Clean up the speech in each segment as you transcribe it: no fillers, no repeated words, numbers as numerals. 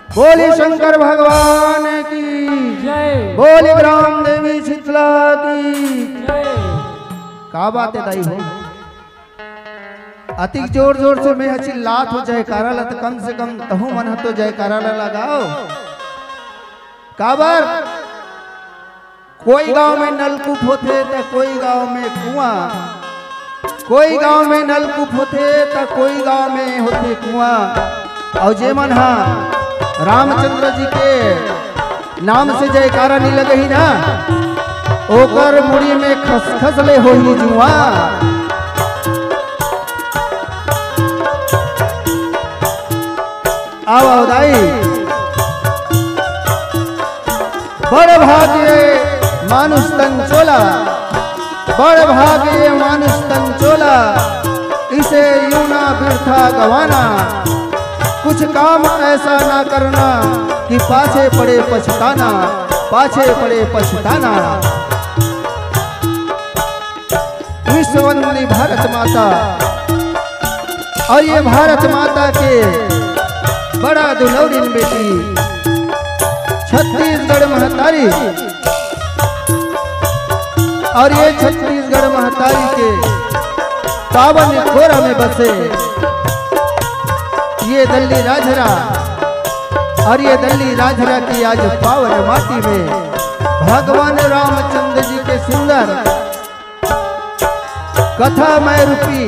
बोले शंकर भगवान की जय। बोले ग्राम देवी शीतला की जय। का बात है दाई हो अति जोर जोर से मैं चिल्लात हो जाए काराला तो कम से कम तहु मन तो जाए काराला लगाओ काबर कोई गांव में नलकूप होते तो कोई गांव में कुआं, कोई गांव में नलकूप होते तो कोई गांव में होते कुआं। और जे मन हा रामचंद्र जी के नाम से जयकारा नहीं लगे ही ना ओकर मुड़ी में खसखसले हो ही जुआ। आओ दाई बड़ भाग्य मानुष तन चोला, बड़ भाग्य मानुष तन चोला, इसे यूं ना वृथा गवाना। कुछ काम ऐसा ना करना कि पाछे पड़े पछताना, पाछे पड़े पछताना। विश्ववंदनी भारत माता और ये भारत माता के बड़ा दुलौरिन बेटी छत्तीसगढ़ महतारी और ये छत्तीसगढ़ महतारी के पावन खोरा में बसे ये दल्ली राजरा और ये दल्ली राजरा की आज पावन माटी में भगवान रामचंद्र जी के सुंदर कथामय रूपी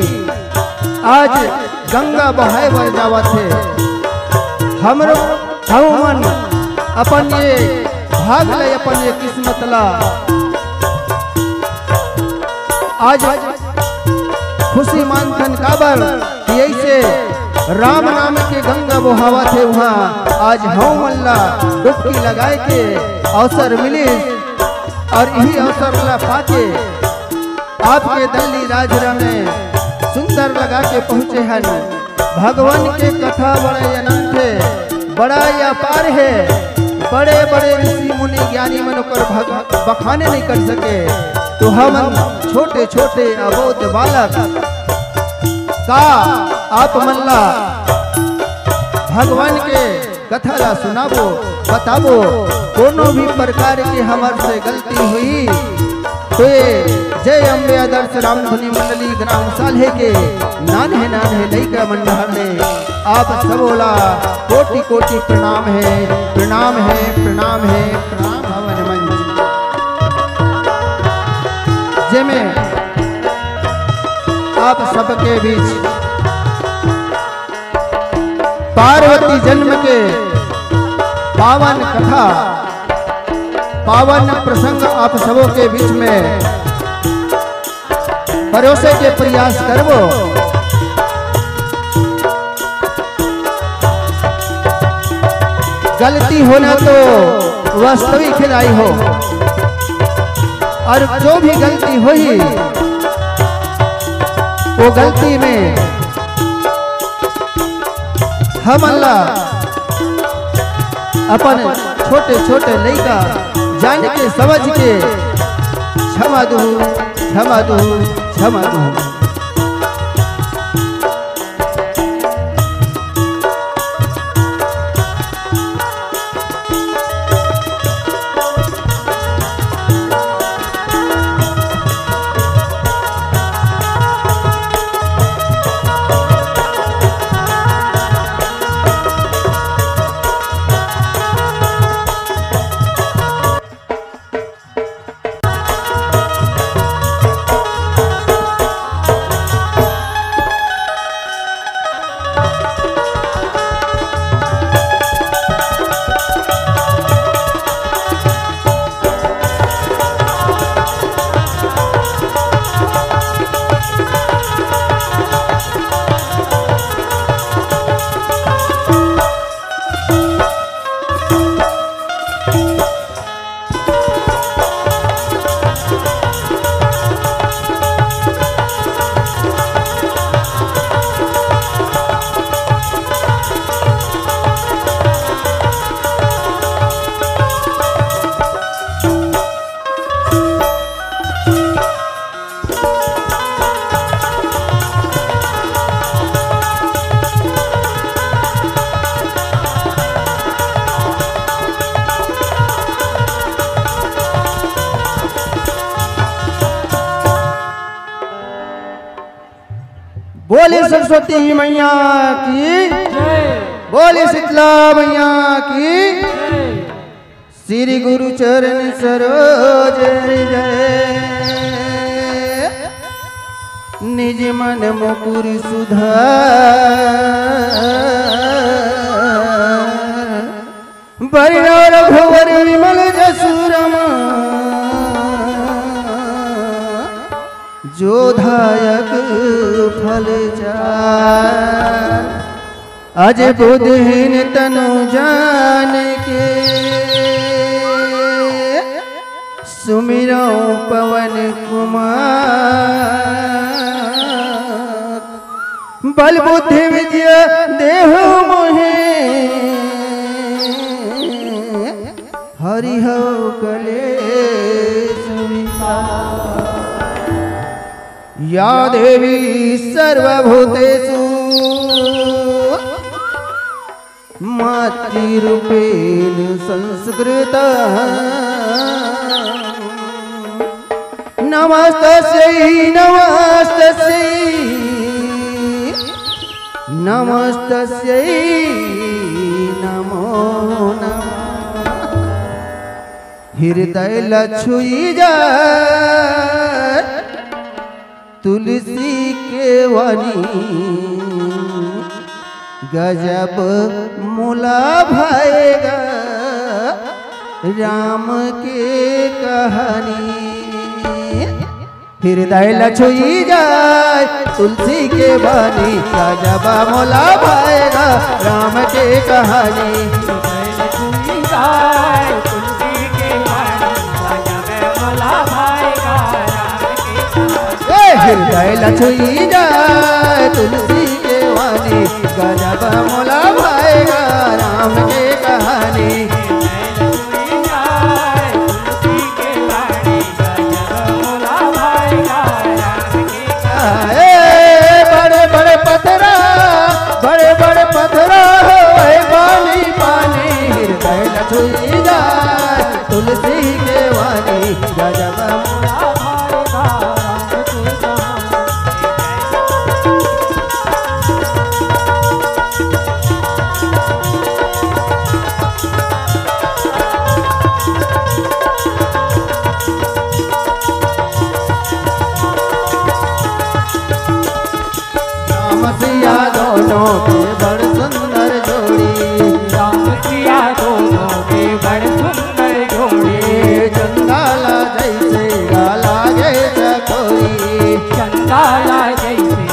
आज गंगा बहाए बर जावा थे। हमरो मन अपन ये भाग ले अपन ये किस्मत ला आज खुशी मानथन काबर कि ऐसे राम नाम के गंगा बहावा थे वहाँ आज हम मल्ला डुबकी लगाए के अवसर मिली और यही अवसर ला पाके आपके दल्ली राजरा में सुंदर लगा के पहुँचे हैं। भगवान के कथा बड़े अनंत है, बड़ा अपार है, बड़े बड़े ऋषि मुनि ज्ञानी मन पर बखाने नहीं कर सके। तो हम छोटे छोटे अबोध बालक का आप मल्ला भगवान के कथा ला सुनाबो बताबो। कोनो भी प्रकार की हमार से गलती हुई तो जय अम्बे आदर्श रामधुनी मंडली ग्राम साल्हे के नान्हे नान्हे लइका मंडल ने आप सबोला कोटि कोटि प्रणाम है, प्रणाम है, प्रणाम है, प्रणाम भवन मंच जेमे आप सबके बीच पार्वती जन्म के पावन कथा पावन प्रसंग आप सबों के बीच में परोसे के प्रयास करबो। गलती होना तो वास्तविक खिलाई हो और जो भी गलती हुई वो गलती में हम अल्लाह अपन छोटे छोटे लइका जान के समझ के क्षमा दू क्षमा दू क्षमा दू। बोले सरस्वती मैया की, बोले शीतला मैया की, श्री गुरु चरण सरोज जय। निज मन मुकुर सुधार बरिया रघुवर विमल जसुरमा जोधायक फल चार। अज बुद्धहीन तनु जान के सुमिरो पवन कुमार। बल बुद्धि विद्या देहु मोहे हरि हो कलेश विकार। या देवी सर्वभूतेषु मातृरूपेण संस्कृता। नमस्तस्यै नमस्तस्यै नमस्तस्यै नमो नमः। हृदय लछुई जाय तुलसी के वाणी गजब मुला भाएगा राम के कहानी। हृदय लछुई जाय तुलसी के वाणी गजब मुला भाएगा राम के कहानी। हृदय लछुई जाय तुलसी के वाणी गजब मुला भाएगा राम के कहानी। बड़े बड़े पत्थरा बड़े बड़े पत्थरा हो पानी पानी। हृदय लछुई जाय तुलसी के वाणी गजब दोनों के बड़ सुंदर जोड़ी। राम सिया दोनों के बड़ सुंदर जोड़ी। चंदाला जैसे लागे चकोरी। चंदाला जैसे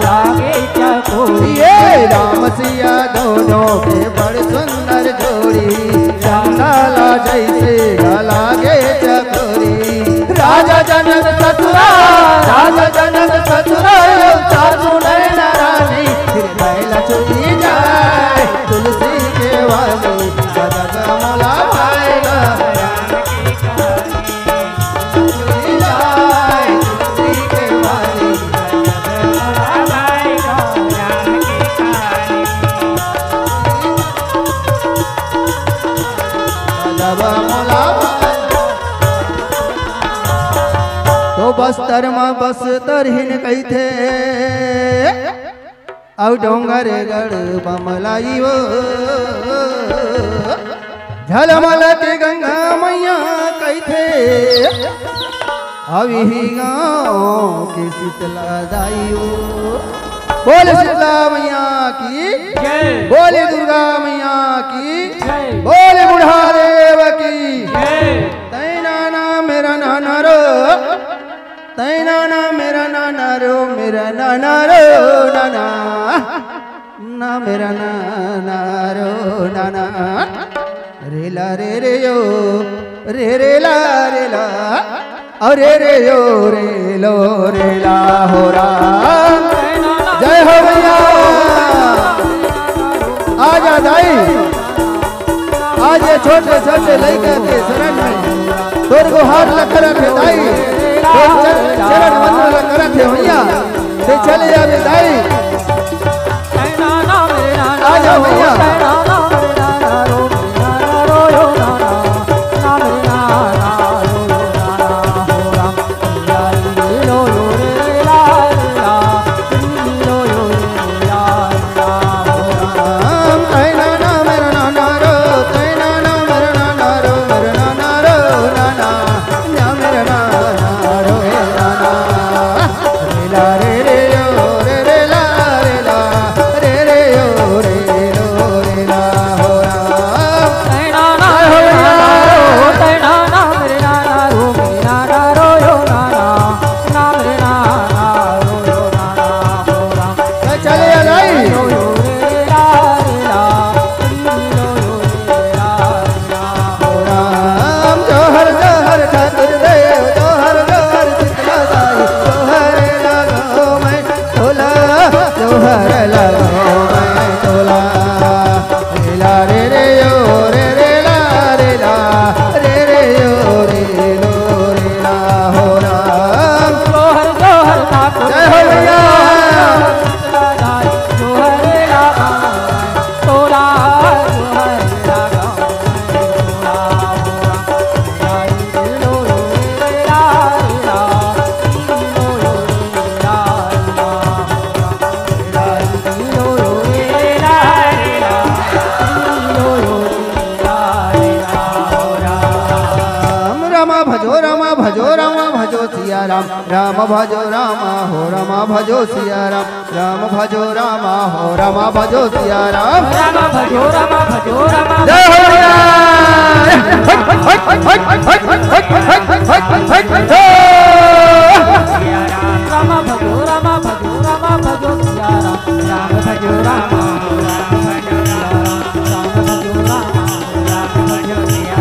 लागे चकोरी। ये राम सिया दोनों के बड़ सुंदर जोड़ी। चंदाला जैसे लागे चकोरी। राजा जनक ससुरा राजा जनक ससुरा सासु नैना रानी। हृदय लछुई जाय तुलसी के वाणी गजब मुला भाएगा लछुई जाय तुलसी के वाणी गजब मुला भाएगा। तो बस्तर में बस्तर हिन कही थे औ डोंगर गढ़ बमलाई वो झलमल के गंगा मैया कही थे। अभी गाँव के शीतला दाई वो। बोले शीतला मैया की, बोले दुर्गा मैया की, बोले बुढ़ा देव की। तैना ना मेरा नाना रो तैना ना मेरा नाना रो मेरा नाना रो नाना ना मेरा नाना रो नाना। रेला रे रे यो रे ला और रे यो रे लो रे ला हो राम। जय हो भैया आजा दाई आज ये छोटे छोटे लड़के के शरण में तोर को हाथ लग रखे दाई। चरण वंदन करत है भैया से चले आवे दाई। आ जाओ भैया राम भजो रामा हो रामा भजो सिया राम भजो रामा हो रामा भजो सिया राम भजो रामा भजो रामा जय हो राम भजो रामा भजो रामा भजो सिया राम भजो रामा राम भजो रामा राम भजो सिया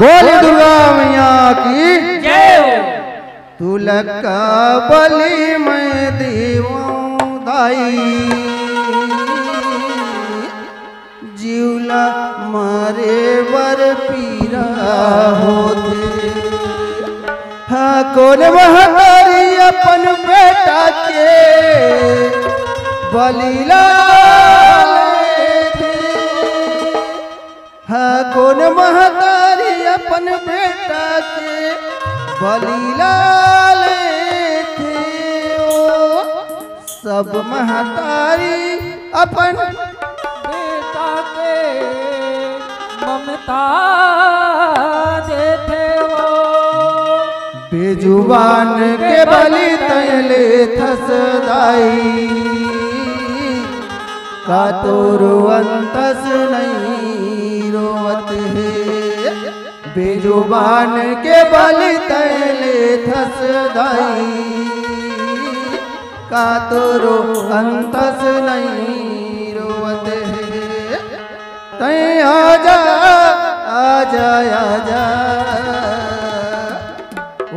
बोले दुर्गा मैया की जय। तुलक बलि मैं देवूं दाई जीवला मारे बर पीरा होते हाँ कौन महतारी अपन बेटा के बलिला हाँ कौन महतारी अपन बेटा के बलिला थे ओ सब महतारी अपन बेटा के ममता देते वो बेजुबान के बलि तैले थसदाई का तो रोअंतस नहीं रोवत है बेजुबान के बलि तैले थसदाई का तो रोअंतस नहीं रोवत है तै आजा आजा आजा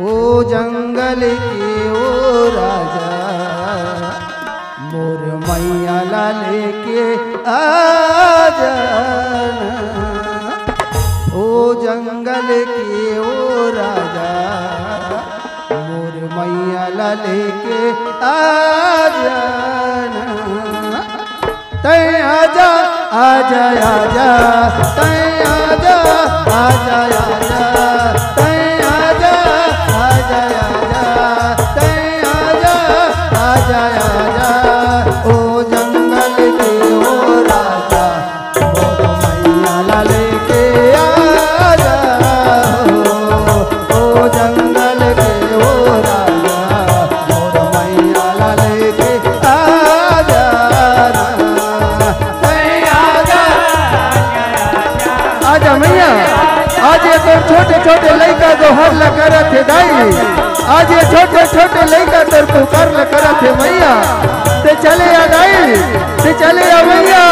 ओ जंगल के ओ राजा मोर मैया ला लेके आजा ओ जंगल के ओ राजा मोर मैया ला लेके आ जाना तै आजा आजा आजा तै आजा आजा आजा तै आजा आजा आजा तै आजा आजा आजा ओ जंगल के ओ राजा मोर मैया ला लेके आजा ओ जंगल के ओ राजा मोर मैया ला लेके आजा आजा मैया। आज ये तो छोटे छोटे लड़का जो हर लगा थे दाई, आज ये छोटे छोटे लड़का तो पुकार लगा थे मैया, ते चले आ दाई, ते चले आ मैया।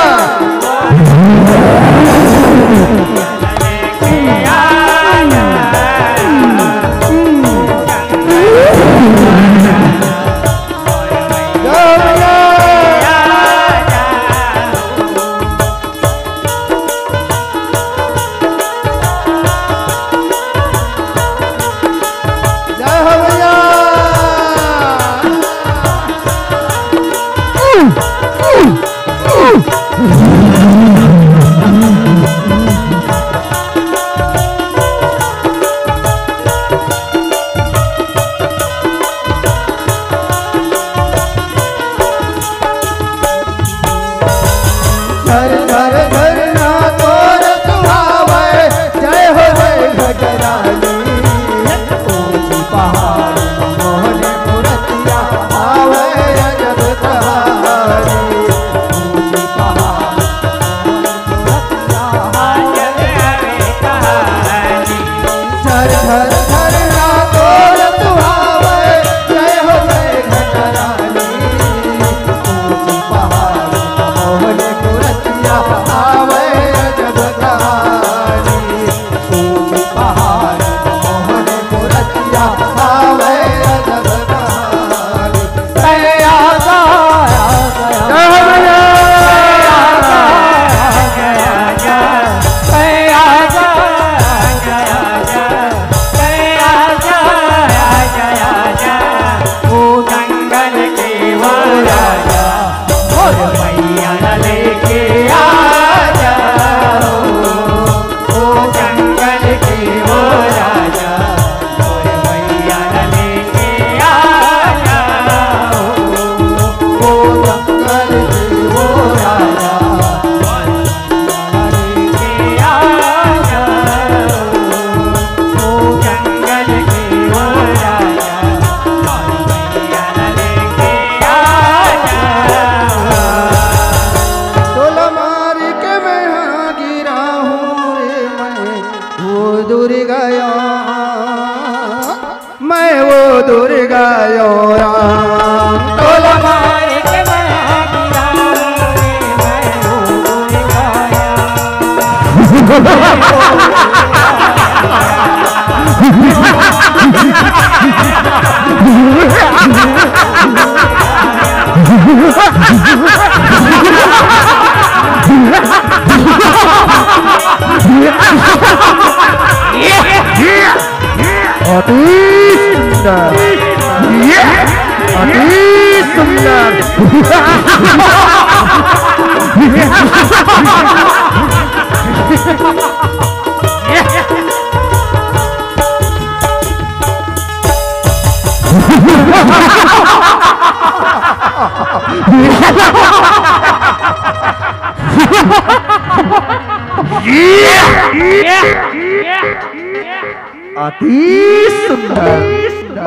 अति सुंदर,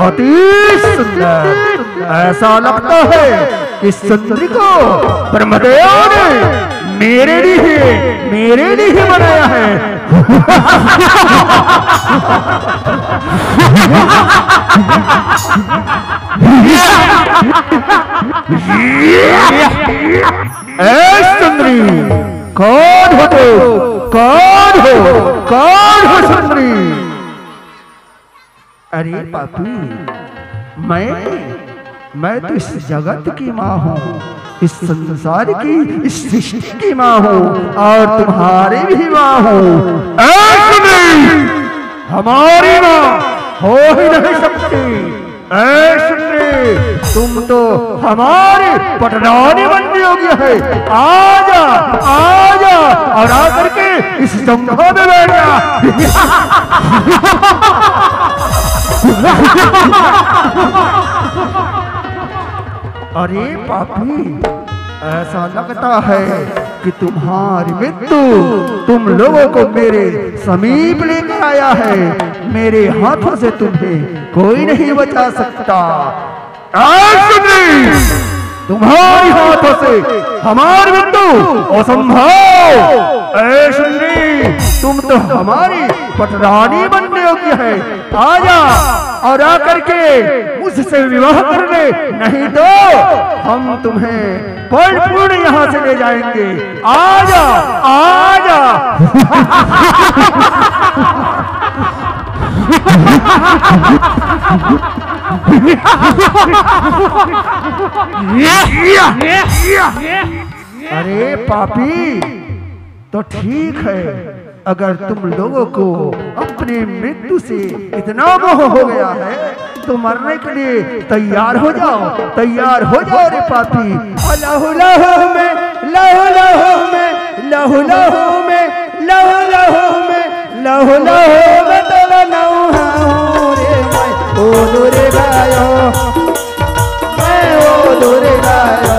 अति सुंदर। ऐसा लगता है कि सुंदरी को ब्रह्मदेव ने मेरे लिए बनाया है। ऐ सुंदरी, कौन हो तू? कौन हो सुंदरी? अरे पापी, मैं तो इस जगत की माँ हूँ, इस संसार की, इस सृष्टि की माँ हूँ और तुम्हारी भी माँ हूँ। ऐसी हमारी माँ हो ही नहीं सकती। तुम तो हमारी पटरानी बनने योग्य है। आजा आजा और आकर के इस संघा में बैठ जा। अरे पापी, ऐसा लगता है कि तुम्हारी मृत्यु तुम लोगों को मेरे समीप लेकर आया है। मेरे हाथों से तुम्हें कोई नहीं बचा सकता। तुम्हारी हाथों से हमारी मृत्यु असंभव। तुम तो हमारी पटरानी बनने योग्य है। आजा और आकर के मुझसे विवाह कर ले, नहीं तो हम तुम्हें पूर्ण यहाँ से ले जाएंगे। आजा आजा। अरे पापी, तो ठीक है, अगर तुम लोगों को अपनी मृत्यु से इतना मोह हो गया है तो मरने के लिए तैयार हो जाओ, तैयार हो जाओ रे पापी। लहू लहू में, लहू लहू में, लहू लहू में, लहू लहू में, लहू लहू में तो नहूं रे मैं ओ दूरे गायो, मैं ओ दूरे गायो।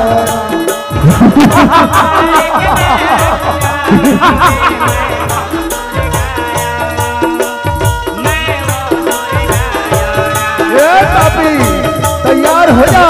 तैयार हो जा।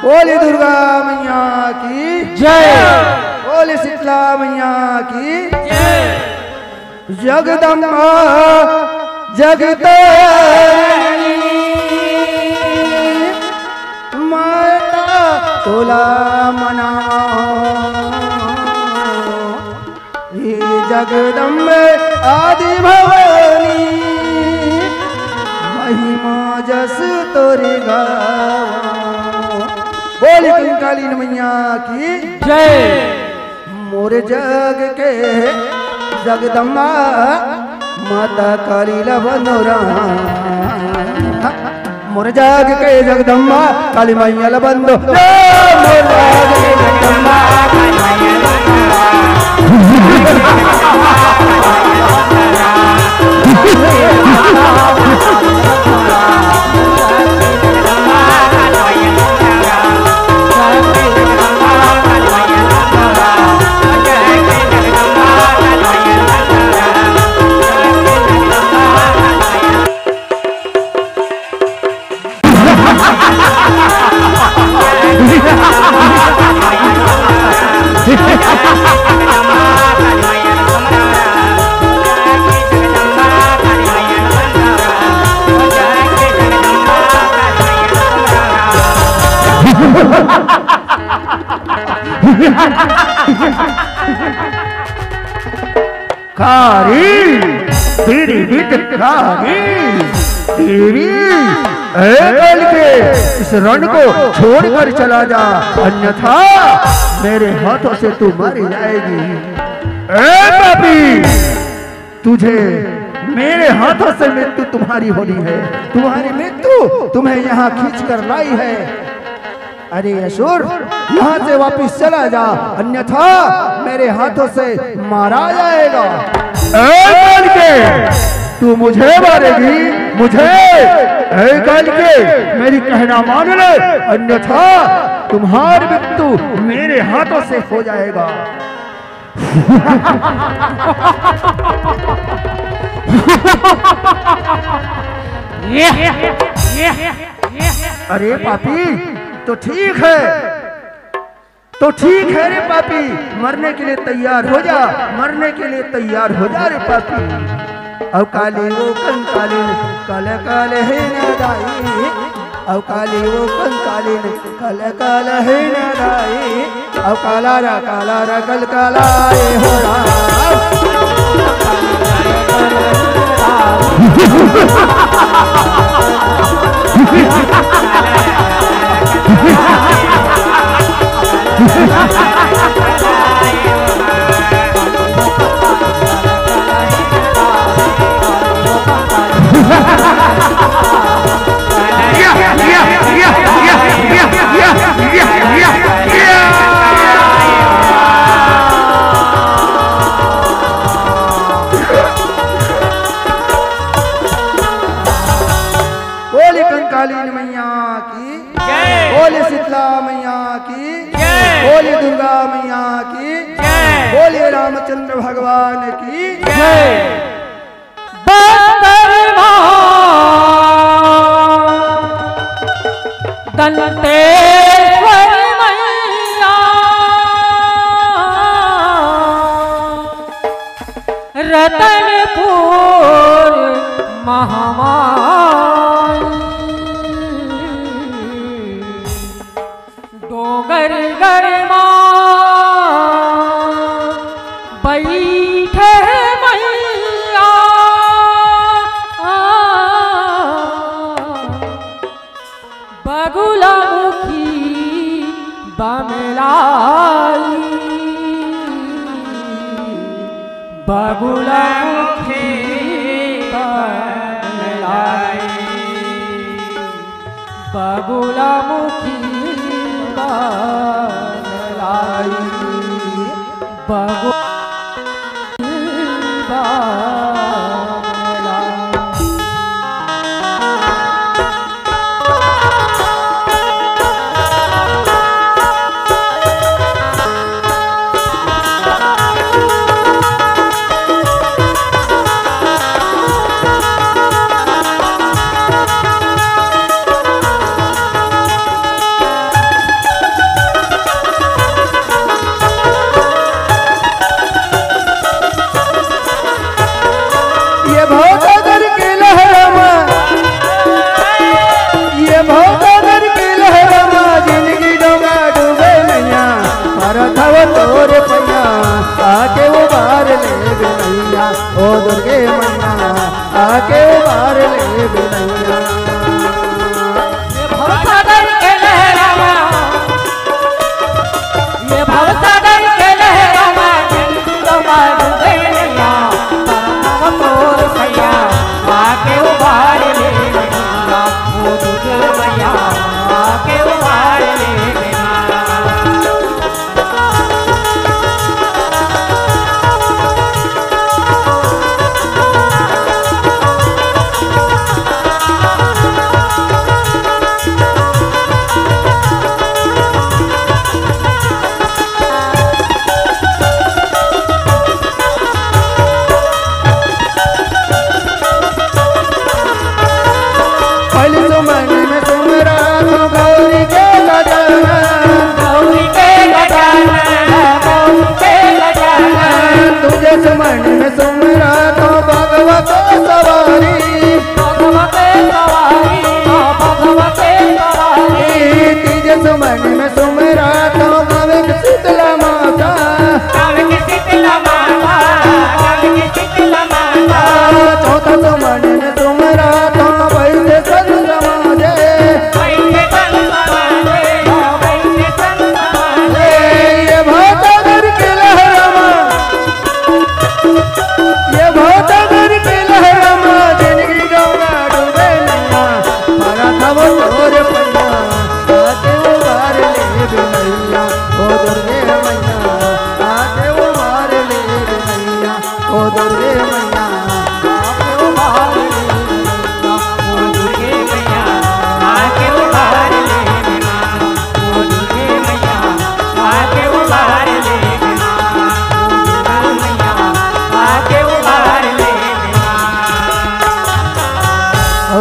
बोली दुर्गा मैया की जय, बोली शीतला मैया की जय। जगदम्बा जगत माता तोला मनाओ, ये जगदम्बे आदि भवानी महिमा जस तोरे गाओ। बोली कंकालीन मैया की जय। मोर जग के जगदम्बा माता काली लबनोरा, मोर जग के जगदम्बा काली मैया लबंदो, मोर जग के जगदम्बा काली मैया कारी तेरी कारी तेरी कल के इस रण को छोड़कर चला जा, अन्यथा मेरे हाथों से तू मर जाएगी। पापी, तुझे मेरे हाथों से मृत्यु तुम्हारी होनी है, तुम्हारी मृत्यु तुम्हें यहाँ खींच कर लाई है। अरे असुर, यहाँ से वापिस चला जा, अन्यथा मेरे हाथों से मारा जाएगा। तू मुझे मारेगी, मुझे? काल के मेरी कहना मान ले, अन्यथा तुम्हारी मृत्यु मेरे हाथों से हो जाएगा। अरे पापी, तो ठीक है, तो ठीक है रे पापी, मरने के लिए तैयार हो जा, मरने के लिए तैयार हो जा रे पापी। अब काली वो कंकालीन कल कल है न दाई, अब काली वो कंकालीन कल कल है न दाई, अब काला रा कल कालाए हो रहा। बोले कंकालीन मैया की जय, बोले शीतला मैया की जय, बोले दुर्गा मैया की जय, बोले रामचंद्र भगवान की जय। दंतेश्वरी मैया रतनपुर महामाई, डोगर गरमा बैठे मैया, बगुला मुखी बमलाई, बगुला मुखी बमलाई, बगुला मुखी बमलाई, बगुला तोरे पैया आके उबार ले बिनैया, ओ दुर्गे मैया आके उबार ले बिनैया। ये भवसागर के लहरावा, ये भवसागर के लहरावा, डूबे नैया, परम तोर पैया आके उबार ले बिनैया, ओ दुर्गे मैया आके उबार ले बिनैया। मन में सुमरा तो भगवत सवारी, भगवत सवारी, भगवत सवारी, तीज सुमन में सुमरा तो गावे की शीतला माता, गावे की शीतला माता, गावे की शीतला माता, चौथा सुमन में सुमरा तो वैसे संत समाजे, वैसे संत समाजे, वैसे संत समाजे। ये भवसागर के लहरमा, ये भवसागर के लहरमा, जिंदगी गंगा डूबे नैया, भरा था वो तोरे पैया आके उबार ले बिनैया, ओ दुर्गे मैया आके उबार ले बिनैया, ओ दुर्गे मैया आके उबार ले बिनैया, ओ दुर्गे मैया आके उबार ले बिनैया, ओ दुर्गे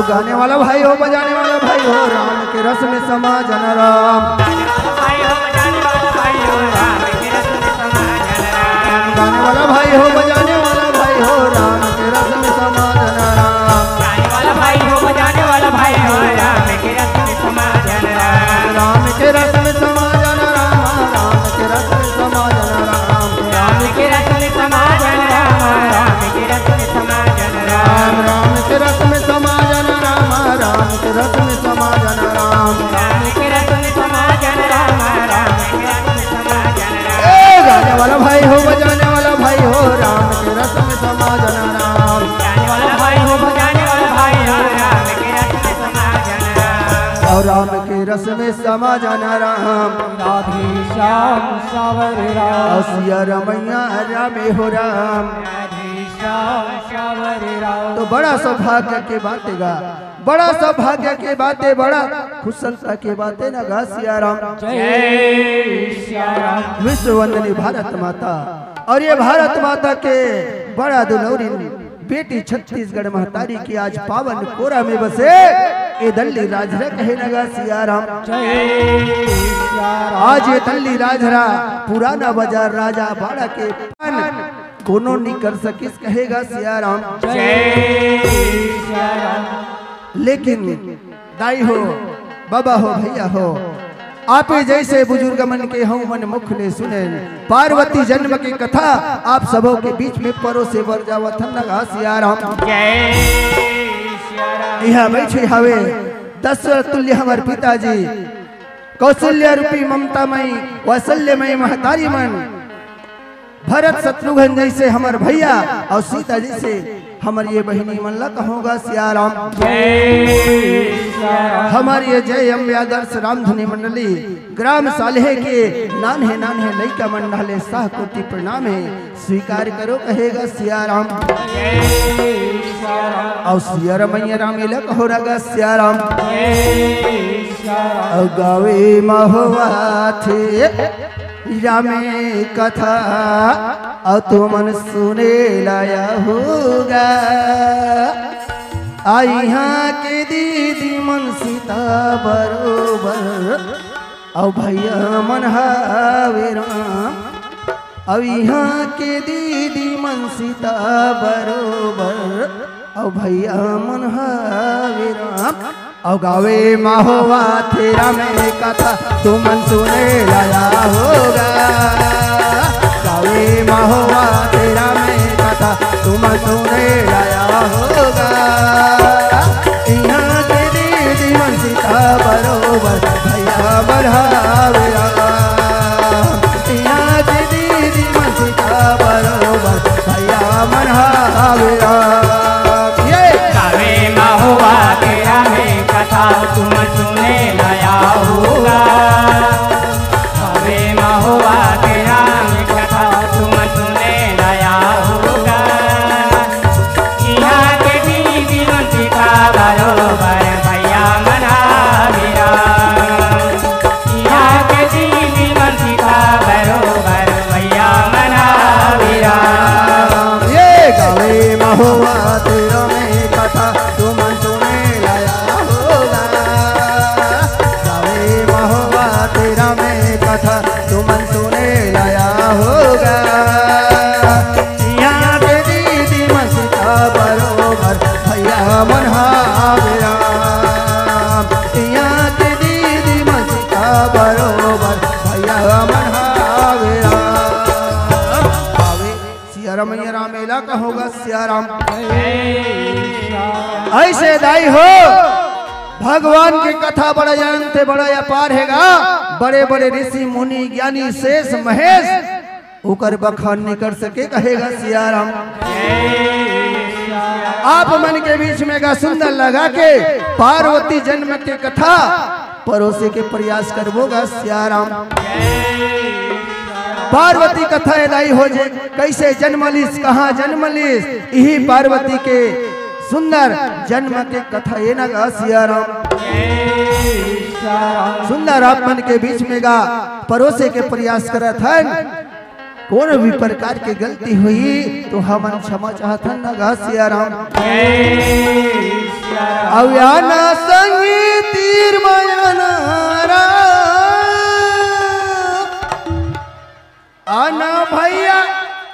गाने वाला भाई हो बजाने वाला भाई हो राम के रस में समा जन राम भाई हो बजाने वाला भाई हो राम के रस में समा जन राम गाने वाला भाई हो बजाने वाला भाई हो राम के रस में समा जन राम गाने वाला भाई हो बजाने वाला भाई हो राम के रस में समा जन राम राम के रस में समा जन राम राम के रस में समा जन राम राम के रस में समा जन राम राम के रस में समा जन राम राम के रस में समा जन राम राम के रस में समा जन राम राम के रस में समा जन राम राम के रस में समा जन राम गाने वाला भाई हो बजाने वाला भाई हो राम के रस में समा जन राम गाने वाला भाई हो बजाने वाला भाई हो राम के रस में समा जन राम और राम के रस में समा जन राम राधे श्याम सावर राम और सिया रमैया रामे हो राम राधे श्याम सावर राम तो बड़ा सौभाग्य के बातें गा बड़ा सौभाग्य के बातें बड़ा खुशलता के बातें न गा सिया राम जय श्री राम विश्व वंदनी भारत माता और ये भारत माता के बड़ा दुलौरी बेटी छत्तीसगढ़ महतारी की आज पावन कोरा में बसे ये दल्ली राजरा कहे नगा सिया राम जय श्री राम आज ये दल्ली राजरा पुराना बाजार राजा बाड़ा के पान कोनो नहीं कर सकिस कहेगा सिया राम जय श्री राम लेकिन दाई हो बाबा हो भैया हो आप जैसे बुजुर्ग मन के हूँ मन मुख ने सुने पार्वती जन्म की कथा आप सबों के बीच में परोसे वर जावत नगा सिया राम जय श्री राम यहाँ बैठे हवे दशरथ तुल्य हमार पिताजी कौशल्य रूपी ममतामयी वात्सल्यमयी महतारी मन भरत शत्रुघ्न जैसे हमार भैया और सीता जैसे हमार ये बहिनी मन ला कहोगा सिया राम हमारी ये जय अम्बे आदर्श रामधुनी मंडली ग्राम सालेह के नान्हे नान्हे लइका मंडले साह कोटि प्रणाम है स्वीकार करो कहेगा सिया राम और सिया रमैया राम इला कहो रगा सिया राम और गावे महुआ थे रामे कथा और तो मन सुने लाया होगा आई यहाँ के दीदी मन सीता बरोबर और भैया मन हावे राम अब यहाँ के दीदी मन सीता बरोबर और भैया मन हावे राम और गावे महुआ तेरा में कथा तू मन सुने लाया होगा गावे महुआ तेरा में कथा तू मन सुने लाया होगा यहाँ के दीदी मन सीता बरोबर भैया बढ़ावे यहाँ के दीदी मन सीता बरोबर भैया बढ़ावे गावे महुआ तेरा में कथा तुम सुने लाया होगा गावे महुआ तेरा में कथा तुम सुने लाया होगा यहाँ के दीदी मंत्रिका बरोबर भैया मनाविरा यहाँ के दीदी मंत्रिका बरोबर भैया मनाविरा गावे महुआ तेरा में कथा तुम सुने लाया होगा गावे महुआ तेरा में कथा तुम सुने लाया होगा यहाँ के दीदी मसीता बरोबर भैया मन हावेरा यहाँ के दीदी मसीता बरोबर भैया मन हावेरा सिया रमैया राम एला कहोगा सिया राम ऐसे दाई हो भगवान की कथा बड़ा जानते बड़ा अपार हैगा बड़े बड़े ऋषि मुनि ज्ञानी शेष महेश उकर बखान नहीं कर सके कहेगा सिया राम आप मन के बीच में का सुंदर लगा के पार्वती जन्म की कथा परोसे के प्रयास करवोगा सिया राम पार्वती कथा दाई हो जे कैसे जन्मलिस कहाँ जन्मलिस यही पार्वती के सुंदर जन्म के कथा ये न गा सिया राम सुंदर आप मन के बीच में गा परोसे के प्रयास करत हन कौन भी प्रकार की गलती हुई तो हमन क्षमा चाहत हन न गा सिया राम अव्याना संगी तीर मायाना आना भैया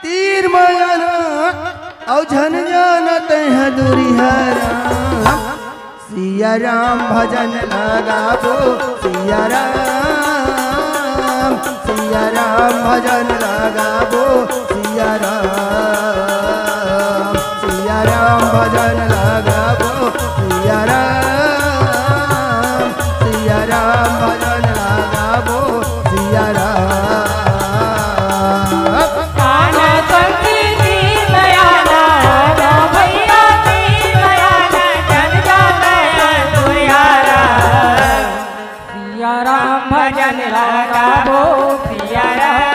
तीर मायाना औ झन जानते हैं दूरी हरा सिया राम भजन लगाबो सिया राम भजन लगाबो सिया राम भजन लगाबो सिया राम भजन लगाबो सिया भजन लगाबो सिया राम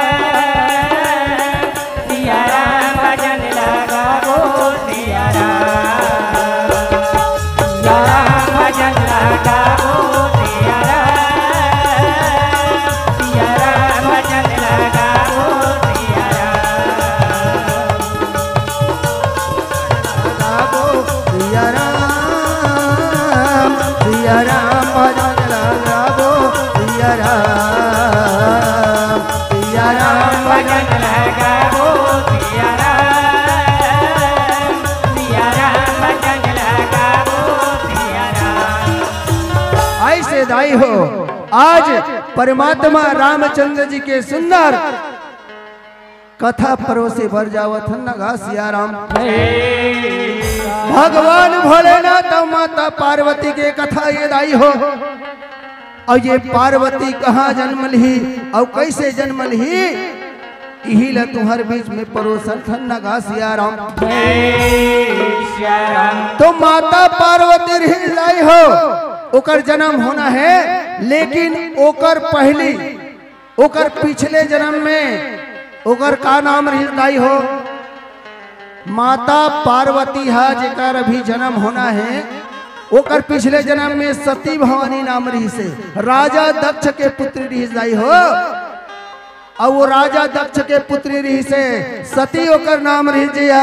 भजन लगाबो सिया राम भजन लगाबो सिया राम भजन लगाबो सिया राम भजन लगाबो सिया राम भजन लगाबो सिया राम भजन लगाबो सिया राम। ऐसे दाई हो आज परमात्मा रामचंद्र जी के सुंदर कथा परोसे भर जावत नगा सिया राम। भगवान भोलेनाथ और माता पार्वती के कथा ये दाई हो और ये पार्वती कहाँ जन्म ली और कैसे जन्म ली यही ला तुम्हारे बीच में परोसन नगा सिया राम। तो माता पार्वती लाई हो ओकर जन्म होना है लेकिन ओकर पहली ओकर पिछले जन्म में ओकर का नाम रही हो माता पार्वती है जेकर अभी जन्म होना है ओकर पिछले जन्म में सती भवानी नाम रही से राजा दक्ष के पुत्री रही हो और वो राजा दक्ष के पुत्री रही से सती ओकर नाम रही जिया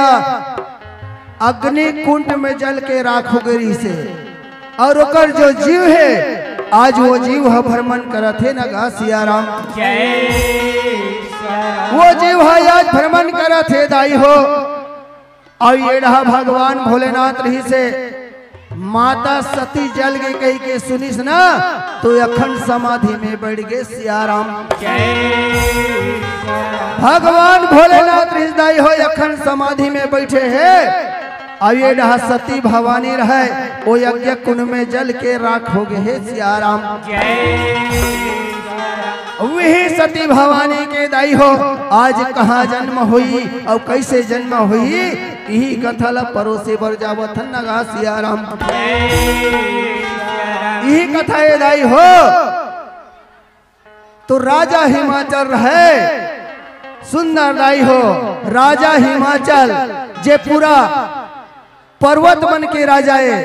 अग्नि कुंड में जल के राख हो गई से और ओकर जो जीव है आज वो जीव है भ्रमण करत है नगा सिया राम। वो जीव है आज भ्रमण करत है दाई हो और ये रहा भगवान भोलेनाथ रही से माता सती जल गई कही के सुनिस ना तो अखंड समाधि में बैठ गए सिया राम। भगवान भोलेनाथ हृदय हो अखंड समाधि में बैठे हैं और ये रहा सती भवानी रहे वो यज्ञ कुंड में जल के राख हो गए है सिया राम। वही सती भवानी के दाई हो आज कहाँ जन्म हुई और कैसे जन्म हुई यही कथा ला परोसे बर जावत नगा सिया राम। यही कथा ये दाई हो तो राजा हिमाचल रहे सुंदर दाई हो राजा हिमाचल जे पूरा पर्वत बन के राजा है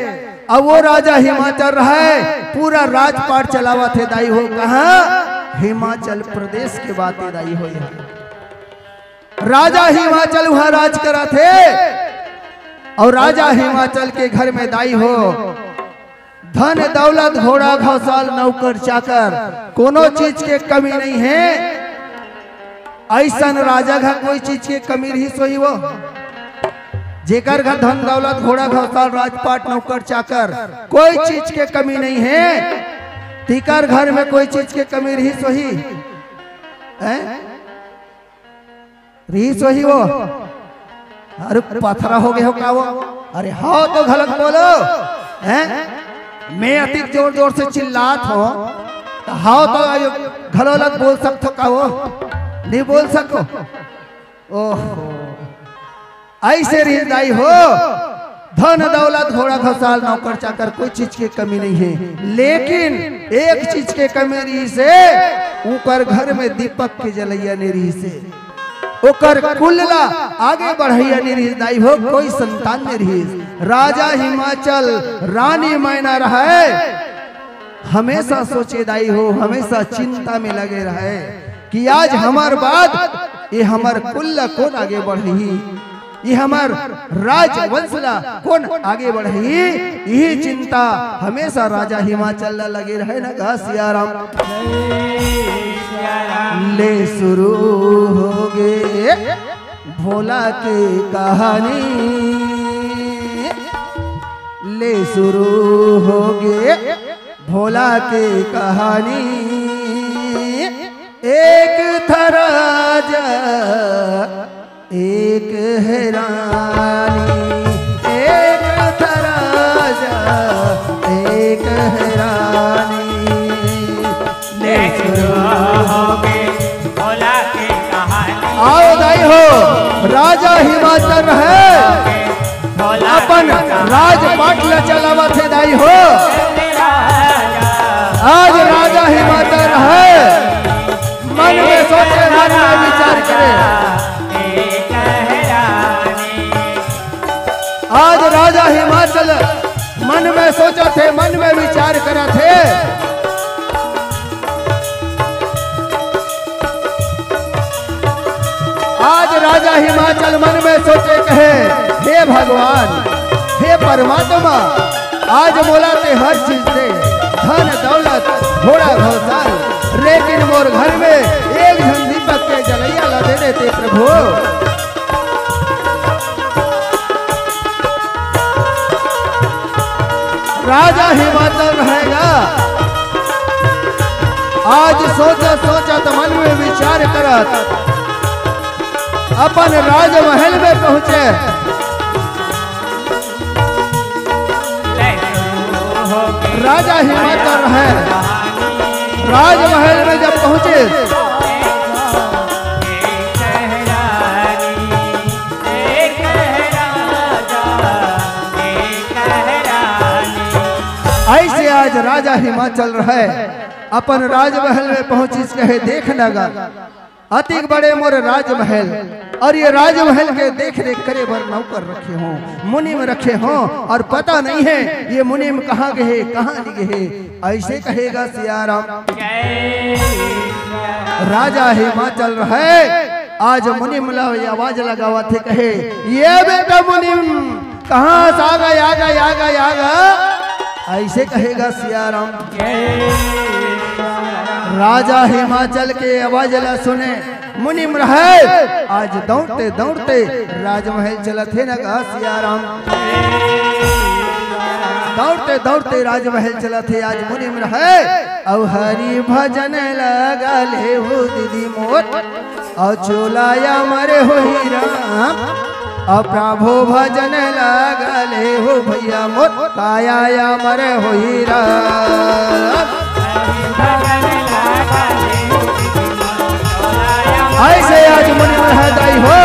अब वो राजा हिमाचल रहे पूरा राजपाट चलावा थे दाई हो कहाँ हिमाचल प्रदेश के बात दाई हो राजा हिमाचल वहां राज करा थे और राजा हिमाचल के घर में दाई हो धन दौलत घोड़ा घोसाल नौकर चाकर कोनो चीज के कमी नहीं है ऐसा राजा का कोई चीज के कमी रही सोई वो जेकर घर धन दौलत घोड़ा घोसाल राजपाट नौकर चाकर कोई चीज के कमी नहीं है तीकर घर में कोई चीज के कमी रही सोही रही सोही वो अरे पथरा हो गए हो का वो अरे हाँ तो गलत बोलो हैं मैं अति जोर जोर से चिल्लात हो तो हाँ तो गलत बोल सकते का वो नहीं बोल सको ओह ऐसे हृदय हो धन दौलत घोड़ा घसाल नौकर चाकर कोई चीज की कमी नहीं है लेकिन एक चीज के कमी रही से ऊपर घर में दीपक के जलैया नहीं रही से ओकर कुल्ला आगे बढ़ैया नहीं रही दाई हो कोई संतान नहीं रही राजा हिमाचल रानी मैना रहे हमेशा सोचे दाई हो हमेशा चिंता में लगे रहे कि आज हमार बात ये हमार कुल्ला कौन आगे बढ़ी ये हमार राजवंशला कौन आगे बढ़ी, यही चिंता हमेशा राजा हिमाचल ला लगे रहे न गा सियाराम। ले शुरू हो गए भोला की कहानी, ले शुरू हो गए भोला की कहानी। एक था राजा एक है रानी, एक था राजा एक है रानी। ले शुरू हो गए भोला की कहानी। आओ दाई हो राजा हिमाचल है अपन राजपाट ला चलावा थे दाई हो। आज राजा हिमाचल है मन में सोचे मन में विचार करे। आज राजा हिमाचल मन में सोचा थे मन में विचार करा थे। आज राजा हिमाचल मन में सोचे कहे हे भगवान हे परमात्मा, आज मोला ते हर चीज दे धन दौलत घोड़ा घोसाल, लेकिन मोर घर में एक झन दीपक के जलैया ला दे देते प्रभु। राजा हिमाचल रहेगा आज सोचा सोचा तो मन में विचार करत अपन राजमहल में पहुंचे। राजा हिमाचल है राजमहल में जब पहुंचे ऐसे आज राजा हिमाचल रहे अपन राजमहल में पहुंची कहे देख लगा अति बड़े मोर राजमहल, और ये राजमहल के देख रेख करे बर नौकर रखे हों मुनिम रखे हों, और पता नहीं है ये मुनिम कहाँ गए कहाँ नहीं गए। ऐसे कहेगा सियाराम। राजा हिमाचल रहे आज मुनिम ला आवाज लगावा थे कहे ये बेटा मुनिम कहाँ से आ गए आ गए आ गए आ गए। ऐसे कहेगा सियाराम। राजा हिमाचल के आवाज ला सुने मुनिम रहे आज दौड़ते दौड़ते राजमहल चला थे न गा सियाराम। दौड़ते दौड़ते राजमहल चला थे आज मुनिम रहे और हरि भजन लगा ले हो दीदी मोर और चोलाया मरे हो ही राम, और प्रभु भजन लगा ले हो भैया मोर काया मरे हो ही राम। ऐसे आज मुनि में है दाई हो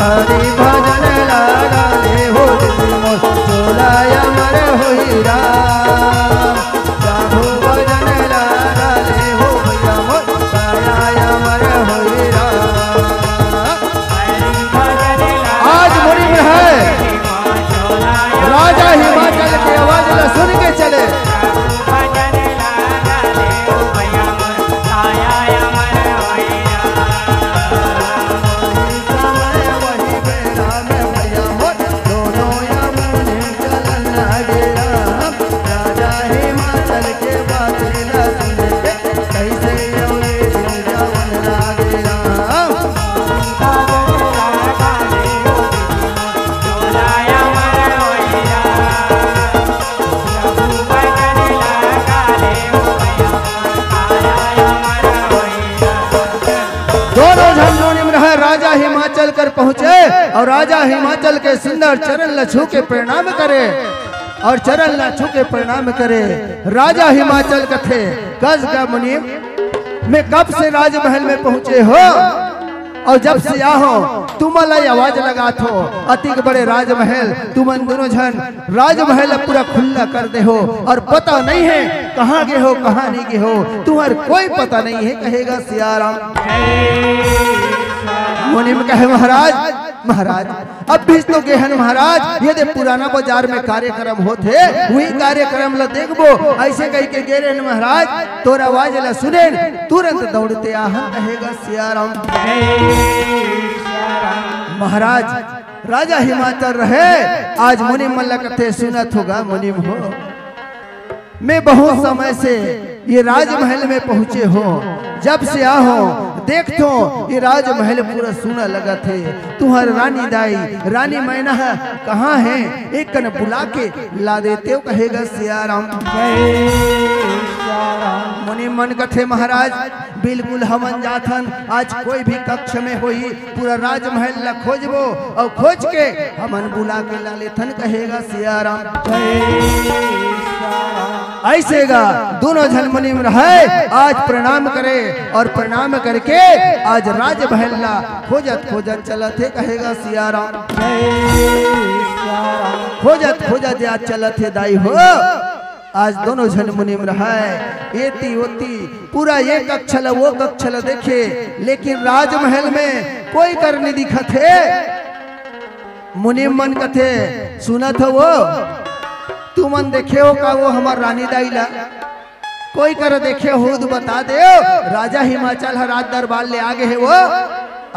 हरि भजन लगा ले हो चोलाया मरे हो राम, प्रभु भजन लगा ले हो भैया मोर काया मरे हो राम। आज मुनि में है राजा हिमाचल की आवाज सुन के चले। हिमाचल कर पहुंचे और राजा हिमाचल के सुंदर चरण ल छू के प्रणाम करे और चरण ल छू के प्रणाम करे। राजा हिमाचल कथे गज का मुनीम मैं कब से राजमहल में पहुंचे हो और जब से आहो तुम आवाज लगा थो अति बड़े राजमहल तुम दोनों जन राजमहल पूरा खुला कर दे हो और पता नहीं है कहाँ गे हो कहाँ नहीं गे हो तुम्हार कोई पता नहीं है कहेगा सियाराम। मुनिम कहे महाराज महाराज अब भी तो गेहन महाराज यदि पुराना बाजार में कार्यक्रम होते वही कार्यक्रम ला देखबो ऐसे कह के गेरे महाराज तोर आवाज ला सुने तुरंत दौड़ते आहन कहेगा सियाराम। महाराज राजा हिमाचल रहे आज मुनिम मल्ला कथे सुनत होगा मुनिम हो मैं बहुत समय से ये राजमहल में पहुंचे हो जब से आहो देखो ये राजमहल पूरा सुना लगा थे तुम्हार रानी दाई रानी मैना कहाँ है एक कन बुला के ला देते हो कहेगा सियाराम। मुनि मन कथे महाराज बिल्कुल हमन जाथन आज कोई भी कक्ष में होई पूरा राजमहल ला खोजबो और खोज के हमन बुला के ला लेथन कहेगा सियाराम। ऐसे गा दोनों जन मुनि रहे आज प्रणाम करे और प्रणाम करके आज राजमहल ला खोजत खोजत चलत है कहेगा सियाराम। खोजत खोजत आज चलत है दाई हो आज दोनों जन मुनिम रहा है एती ओती पूरा ये कक्षल वो कक्षल देखे लेकिन राजमहल में कोई कर नहीं दिखा थे। मुनिम मन कथे सुना था वो तू मन देखे हो का वो हमार रानी दाईला कोई कर देखे हो तो बता दे राजा हिमाचल हर रात दरबार ले आगे है वो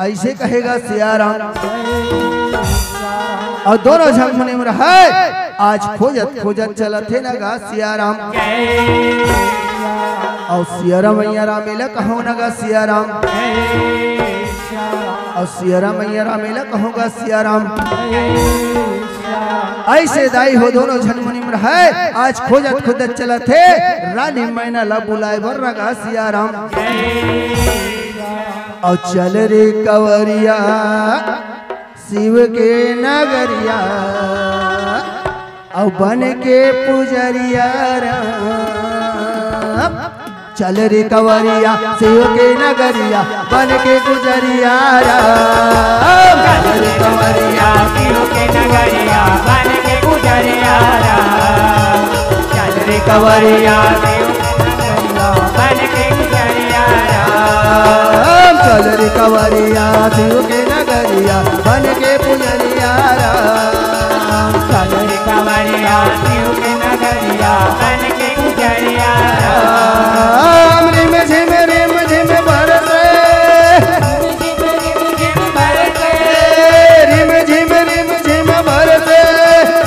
ऐसे कहेगा सियाराम। और दोनों जन मुनिम रहा आज खोजत खोजत चलत थे ना गा सियाराम। और सियाराम मैया मेला कहो ना गा सियाराम और सियाराम मैया मेला कहोगा सियाराम। ऐसे दाई हो दोनों जन मुनिम रहा आज खोजत खोजत चला थे रानी मैना ला बुलाए बर रगा सियाराम। और चल रे कवरिया शिव के नगरिया और बन के पुजरिया राम। चल रे कवरिया शिव के नगरिया बन के गुजरिया राम। चल रे कवरिया शिव के नगरिया बन के गुजरिया राम। चल रे कवरिया शिव के नगरिया बन के गुजरिया राम। चल रे कवरिया शिव के नगरिया बन के पुजरिया राम। चल रे कवरिया शिव के नगरिया बन के गुजरिया राम। रिम झिम बरसे रिम झिम बरसे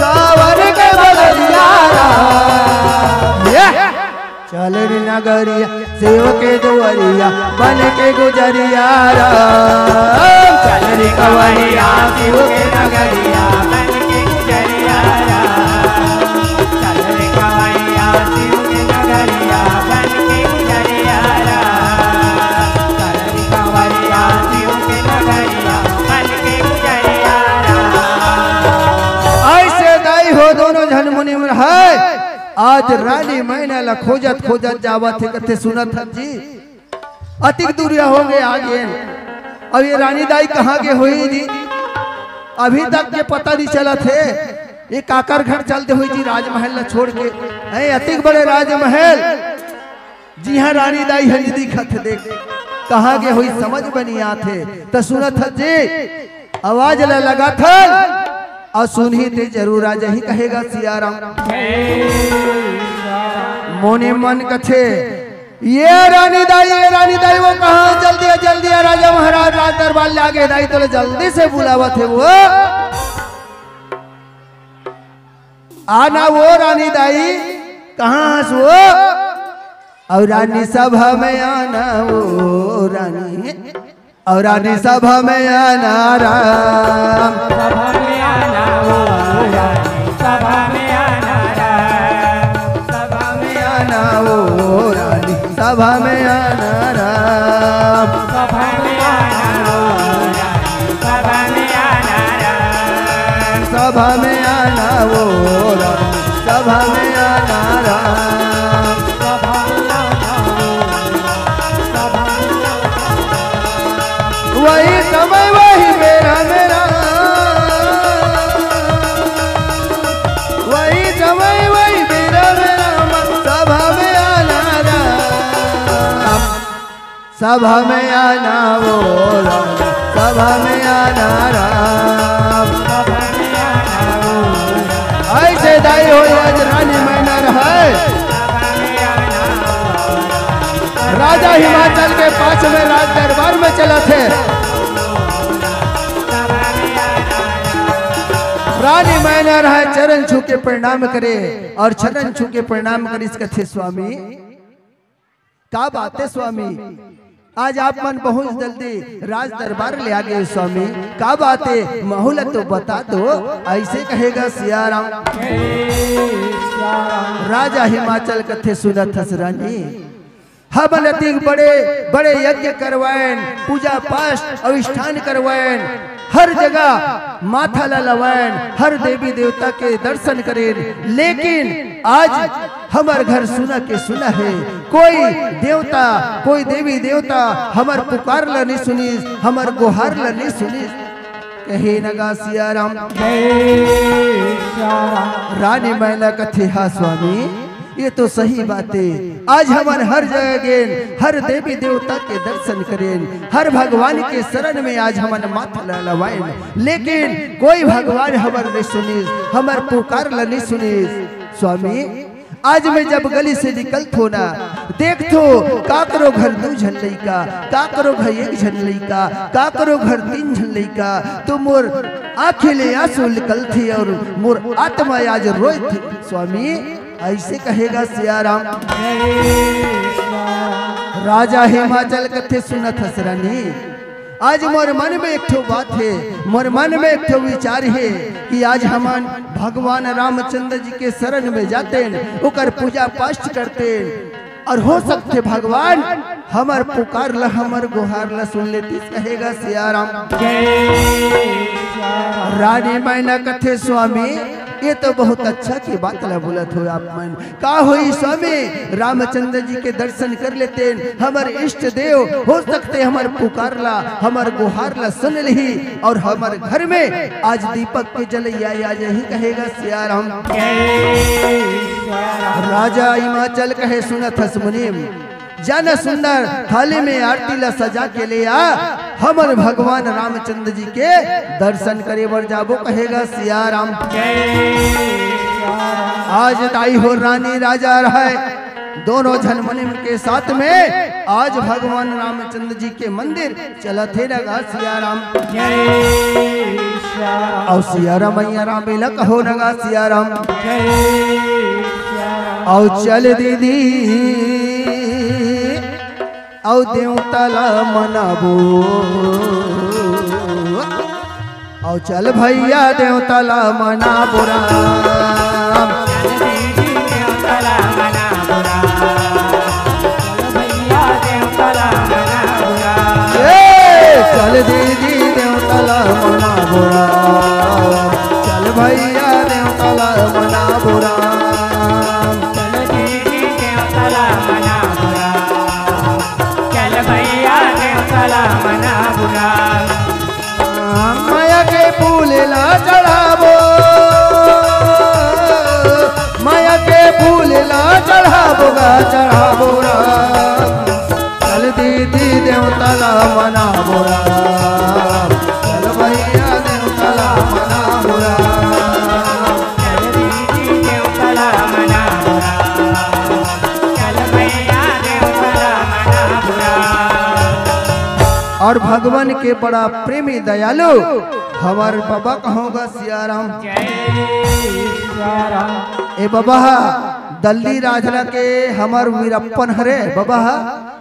सावन के बदरिया राम। चल रे नगरिया शिव के दुआरिया बन के गुजरिया राम। चल रे कवरिया शिव के नगरिया बन के गुजरिया राम। चल रे कवरिया शिव के नगरिया बन के गुजरिया राम। चल रे कवरिया शिव के नगरिया बन के गुजरिया राम। ऐसे दाई हो दोनों जन मुनिम है आज रानी मैना ला खोजत खोजत जावत थे कथे सुनत हन जी अतिक दूरिया हो गए आगे। अब ये रानी दाई कहाँ के हुई जी अभी तक के पता नहीं चला थे। ये काकर घर चलते हुई जी राजमहल ला छोड़ के अतिक बड़े राजमहल जी हाँ रानी दाई है दिखत देख कहाँ के हुई समझ बनी आते तो सुनत हन जी आवाज ला लगा था और सुनी थे जरूर आज ही कहेगा सियाराम। मोने मन कथे ये रानी दाई वो कहा जल्दी राजा महाराज राज दरबार ले आगे दाई तो जल्दी से बुलावा थे वो आना वो रानी दाई कहाँ वो और रानी सभा में आना वो रानी और रानी सभा में आना राम। सभा में आना वो रानी सभा में आना राम। सभा में आना वो रानी सभा में आना राम। सभा में आना वो रानी सभा में आना राम। सभा में आना वो रानी सभा में आना राम। सभा में आना सभा वही समय वही मेरा वही समय वही मेरा सभा में आना राम। सभा में आना वो राम सभा में आना राम। ऐसे दाई हो आज रानी मैना है। राजा हिमाचल के पास में राज दरबार में चला थे। रानी मैना रहा चरण छू के प्रणाम करे और चरण छू के प्रणाम करे इसका थे स्वामी। क्या बात है स्वामी, आज आप मन बहुत जल्दी राज दरबार ले आ गए स्वामी। क्या बात है मोहलत तो बता दो। ऐसे कहेगा सियाराम। राजा हिमाचल कथे सुनत हस रानी। हमन अधिक बड़े बड़े यज्ञ करवाएं, पूजा पाठ अनुष्ठान करवाएं, हर जगह माथा ललवाएं, हर देवी देवता के दर्शन करें। लेकिन आज हमार घर सुना के सुना है, कोई देवता कोई देवी देवता हमार पुकार ला नहीं सुनी, हमार गुहार ला नहीं सुनी। कहे नगा सियाराम। रानी मैना कथे हा स्वामी, ये तो सही बात है। आज हमारे हर जगह गए, हर देवी देवता के दर्शन करें, हर भगवान के शरण में आज हमारे माथा ललवाएं। लेकिन कोई भगवान हमार नहीं सुनी, हमार पुकार ला नहीं सुनी। स्वामी आज मैं जब गली से निकलत हो ना, देख तो का करो घर 2 झन लइका, का करो घर 1 झन लइका, का करो घर 3 झन लइका, तो मोर आँखें ले आंसू निकलती और मोर आत्मा आज रोई थी। स्वामी ऐसे कहेगा सियाराम। राजा हिमाचल कथे सुनत हस रानी। आज मोर मन में एक ठो बात है, मोर मन में एक ठो विचार है कि आज हम भगवान रामचंद्र जी के शरण में जाते, उकर पूजा पाठ करते और हो सकते भगवान हमार पुकार ला हमार गुहार ला सुन लेती। कहेगा सियाराम। रानी मैना कथे स्वामी, ये तो बहुत अच्छा की बात ला बोलत हो आप मन। का हुई स्वामी, रामचंद्र जी के दर्शन कर लेते, हमारे इष्ट देव हो सकते हमारे पुकार ला हमारे गुहार ला सुन ली और हमारे घर में आज दीपक के जलैया आज यही। कहेगा सियाराम। राजा हिमाचल कहे सुनत हस मुनीम, जाना सुंदर थाली में आरती ला सजा के ले आ, हमर भगवान रामचंद्र जी के दर्शन करे बर जाबो। कहेगा सियाराम। आज दाई हो रानी राजा रहे, दोनों झन मुनिम के साथ में आज भगवान रामचंद्र जी के मंदिर चला थे नगा सियाराम। और सियाराम मैया राम कहो नगा सियाराम। और चल दीदी औ देवताला मनाबो, औ चल भैया देवताला मनाबो राम। चल दीदी देवताला मनाबो राम, चल भैया देवताला मनाबो राम। माया के फूल ला चढ़ाबो, माया के फूल ला चढ़ाबो गा चढ़ाबो राम। चल दीदी देवताला मनाबो राम, चल भैया देवताला मनाबो राम। चल दीदी देवताला मनाबो राम, चल भैया देवताला मनाबो राम। और भगवान के बड़ा प्रेमी दयालु हमार बाबा कहोगा सियाराम। ए बाबा दल्ली राजला के हमार वीरप्पन हरे बाबा,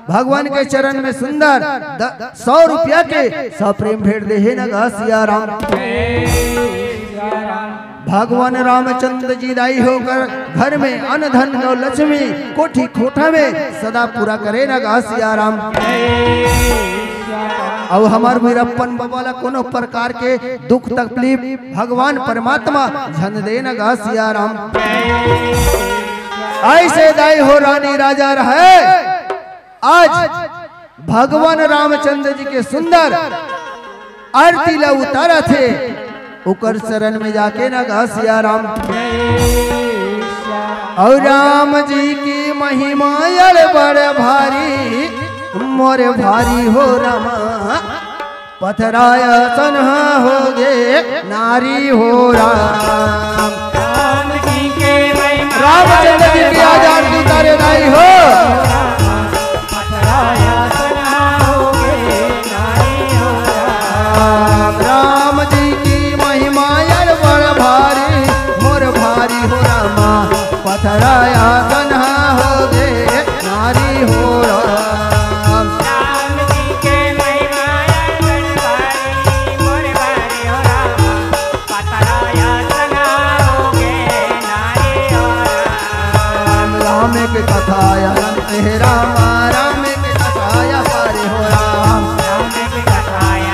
भगवान के चरण में सुंदर 100 रुपया के सब प्रेम भेंट दे है नगा सियाराम। भगवान रामचंद्र जी दाई होकर घर में अन्न धन और लक्ष्मी कोठी खोठा में सदा पूरा करे नगा सियाराम। और हमार वीरप्पन बाबा ला कोनो प्रकार के दुख तकलीफ भगवान परमात्मा झन दे नगा सियाराम। ऐसे दाई हो रानी राजा रहे, आज भगवान रामचंद्र जी के सुंदर आरती ला उतारा थे, उकर शरण में जाके नगा सियाराम। और राम जी की महिमा यल बड़ भारी, मोरे भारी हो रामा। पथराया तन्हा हो गे नारी हो राम। राम जी के महिमा रामचंद्र जी की आज आरती उतारे दाई हो। पथराया तन्हा हो गे नारी हो राम। राम जी की महिमा यार बड़ भारी मोर भारी हो रामा। पथराया तन्हा हो गे नारी हो राम। राम जी के महिमा यार बड़ भारी मोर भारी हो राम। पथराया तन्हा हो गे नारी हो राम। राम के कथाया हे रामा राम के कथाया पारे हो राम। राम के कथाया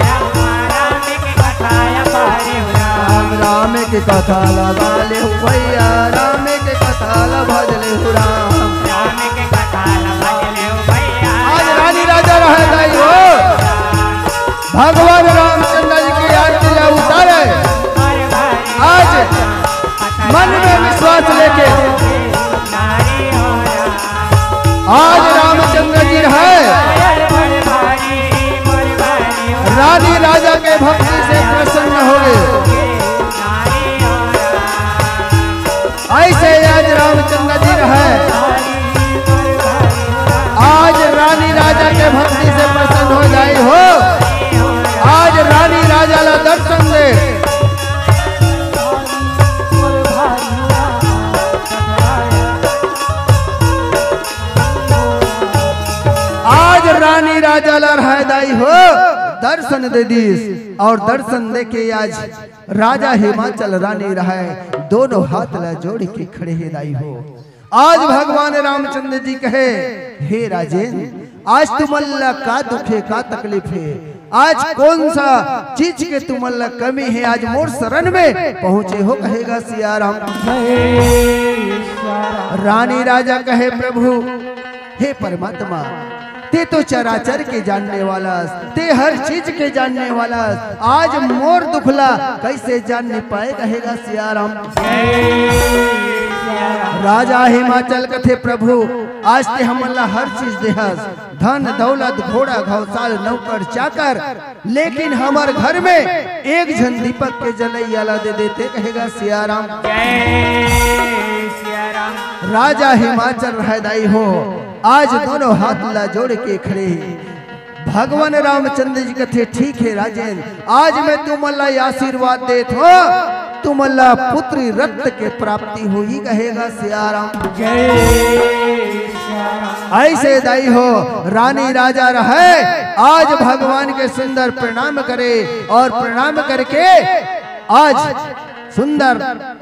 राम के कथाया पारे हो राम। राम के कथा लगा ले भैया राम के कथा भजले हो राम। राम के कथा भजले हो भैया। आज रानी राजा रहे दाई हो। भगवान रामचंद्र जी की आरती उतारे। आज मन में विश्वास लेके आज रामचंद्र जी है रानी राजा के भक्ति से प्रसन्न हो गए। ऐसे आज रामचंद्र जी है आज रानी राजा के भक्ति से प्रसन्न हो जाए हो। आज रानी राजा ला दर्शन दे। आज रानी राजा ला रहदाई हो दर्शन दे दीस और दर्शन दे के आज राजा हिमाचल रानी रहे दोनों हाथ ला जोड़ के खड़े है दाई हो। आज भगवान रामचंद्र जी कहे हे राजेन आज तुमल्ला का दुख है का तकलीफ है। आज कौन सा चीज के तुमल्ला कमी है। आज मोर शरण में पहुंचे हो कहेगा सिया राम। रानी राजा कहे प्रभु हे परमात्मा ते तो चराचर के जानने वाला ते हर चीज के जानने वाला आज मोर दुखला कैसे जान नहीं पाए कहेगा सिया राम। राजा हिमाचल कथे प्रभु आज ते हमला हर चीज देहस धन दौलत घोड़ा घौसाल नौकर चाकर लेकिन हमार घर में एक झन दीपक के जलैयाला दे देते कहेगा सिया राम। राजा हिमाचल रहदाई हो आज दोनों हाथ ला जोड़ के खड़े। भगवान रामचंद्र जी कथे ठीक है राजेन आज मैं तुमल्ला आशीर्वाद देत हो तुमल्ला पुत्री रत्न के प्राप्ति हुई कहेगा सिया राम। ऐसे दाई हो रानी राजा रहे आज भगवान के सुंदर प्रणाम करे और प्रणाम करके आज सुंदर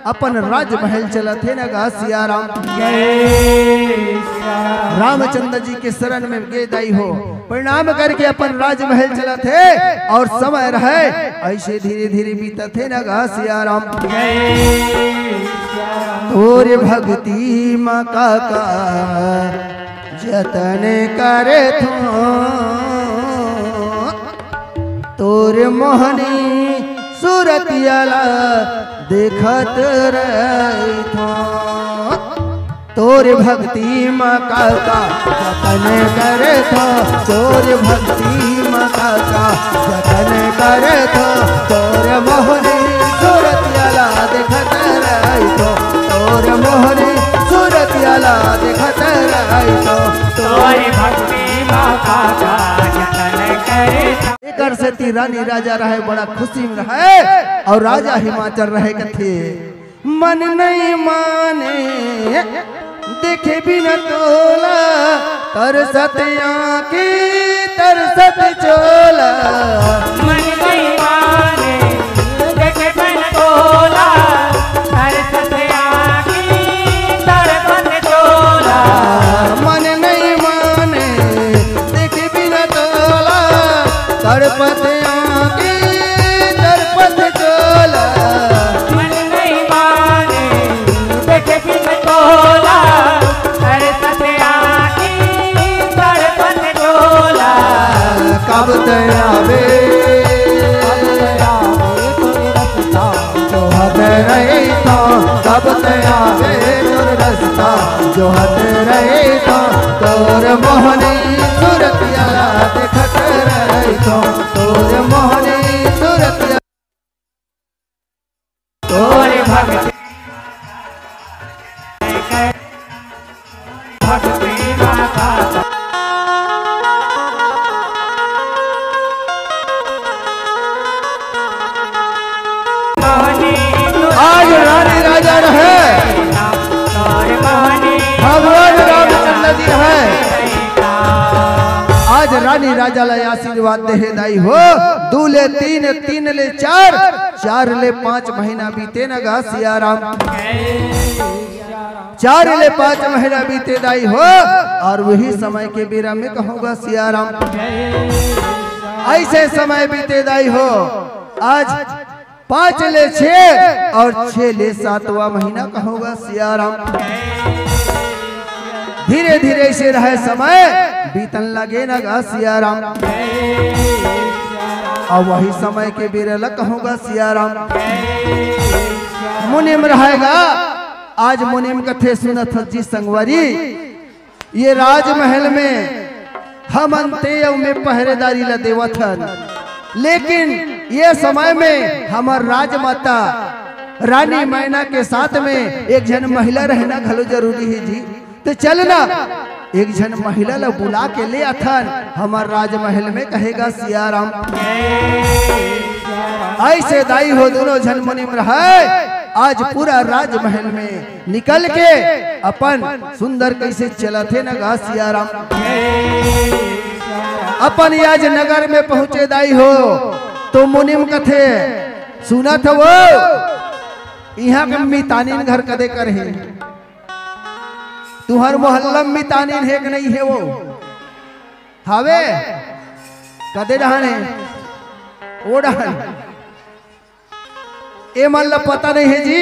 अपन राज महल चला थे ना सिया राम। रामचंद्र जी के शरण में गे दाई हो प्रणाम करके अपन राज महल चला थे और समय रहे ऐसे धीरे धीरे बीता थे ना सिया राम। तोरे भक्ति माँ का जतन करे थो तोरे मोहनी सूरतियाला देखत रही थो। तोर भक्ति माँ का जतन करे थो तोर भक्ति माँ का जतन करे थो तोर मोहनी सूरतियाला देखत रही थो तोर मोहनी सूरतियाला देखत रही थो तोर भक्ति माँ का जतन करे थो। कर से रानी राजा रहे बड़ा खुशी में रहे और राजा हिमाचल रहे कथे मन नहीं माने देखे बिना तोला तरसत आँखी तरसत चोला। मन नहीं माने देखे बिना तोला तरसत आँखी तरसत चोला। मन नहीं माने देखे बिना तोला तरपत आँखी तरपत चोला। मन नहीं माने देखे बिना तोला तरसत आँखी तरसत चोला। कब तयावे जो हद रही था कब तयावे तुर रस्ता जो हद रही था तोर मोहनी सूरतियाला देखत रही तो भक्ति माता आज रानी राजा रहे भगवान रामचंद्र जी रहे आज रानी राजा ले आशीर्वाद दे दाई हो दूले तीन तीन ले चार चार ले 5 महीना बीते न गा सिया राम 4 ले 5 महीना बीते दाई हो और वही समय के बेरा में कहूँगा सिया राम ऐसे समय बीते दाई हो आज 5 ले 6 और 6 ले 7वां महीना कहूँगा सिया राम धीरे धीरे से रहे समय बीतन लगे न गा सिया राम और वही समय के बेरा कहूँगा सिया राम मुनिम रहेगा आज मुनिम कथे सुनत जी संगवारी ये राजमहल में हम अंत्य में पहरेदारी ला देवथन लेकिन ये समय में हमार राजमाता रानी मैना के साथ में एक जन महिला रहना घलो जरूरी है जी तो चलना एक जन महिला ला बुला के ले अथन हमार राजमहल में कहेगा सिया राम ऐसे दाई हो दोनों जन मुनिम रहे आज पूरा राजमहल में निकल के अपन सुंदर कैसे चला थे न गा सिया राम अपन आज नगर में पहुंचे दाई हो तो मुनिम कथे सुना था वो यहाँ के मितानीन घर कदे कर है तुहर मोहल्ला में मितानीन है कि नहीं है वो हावे कदे रहन है ओ रहन ए मल्ला पता नहीं है जी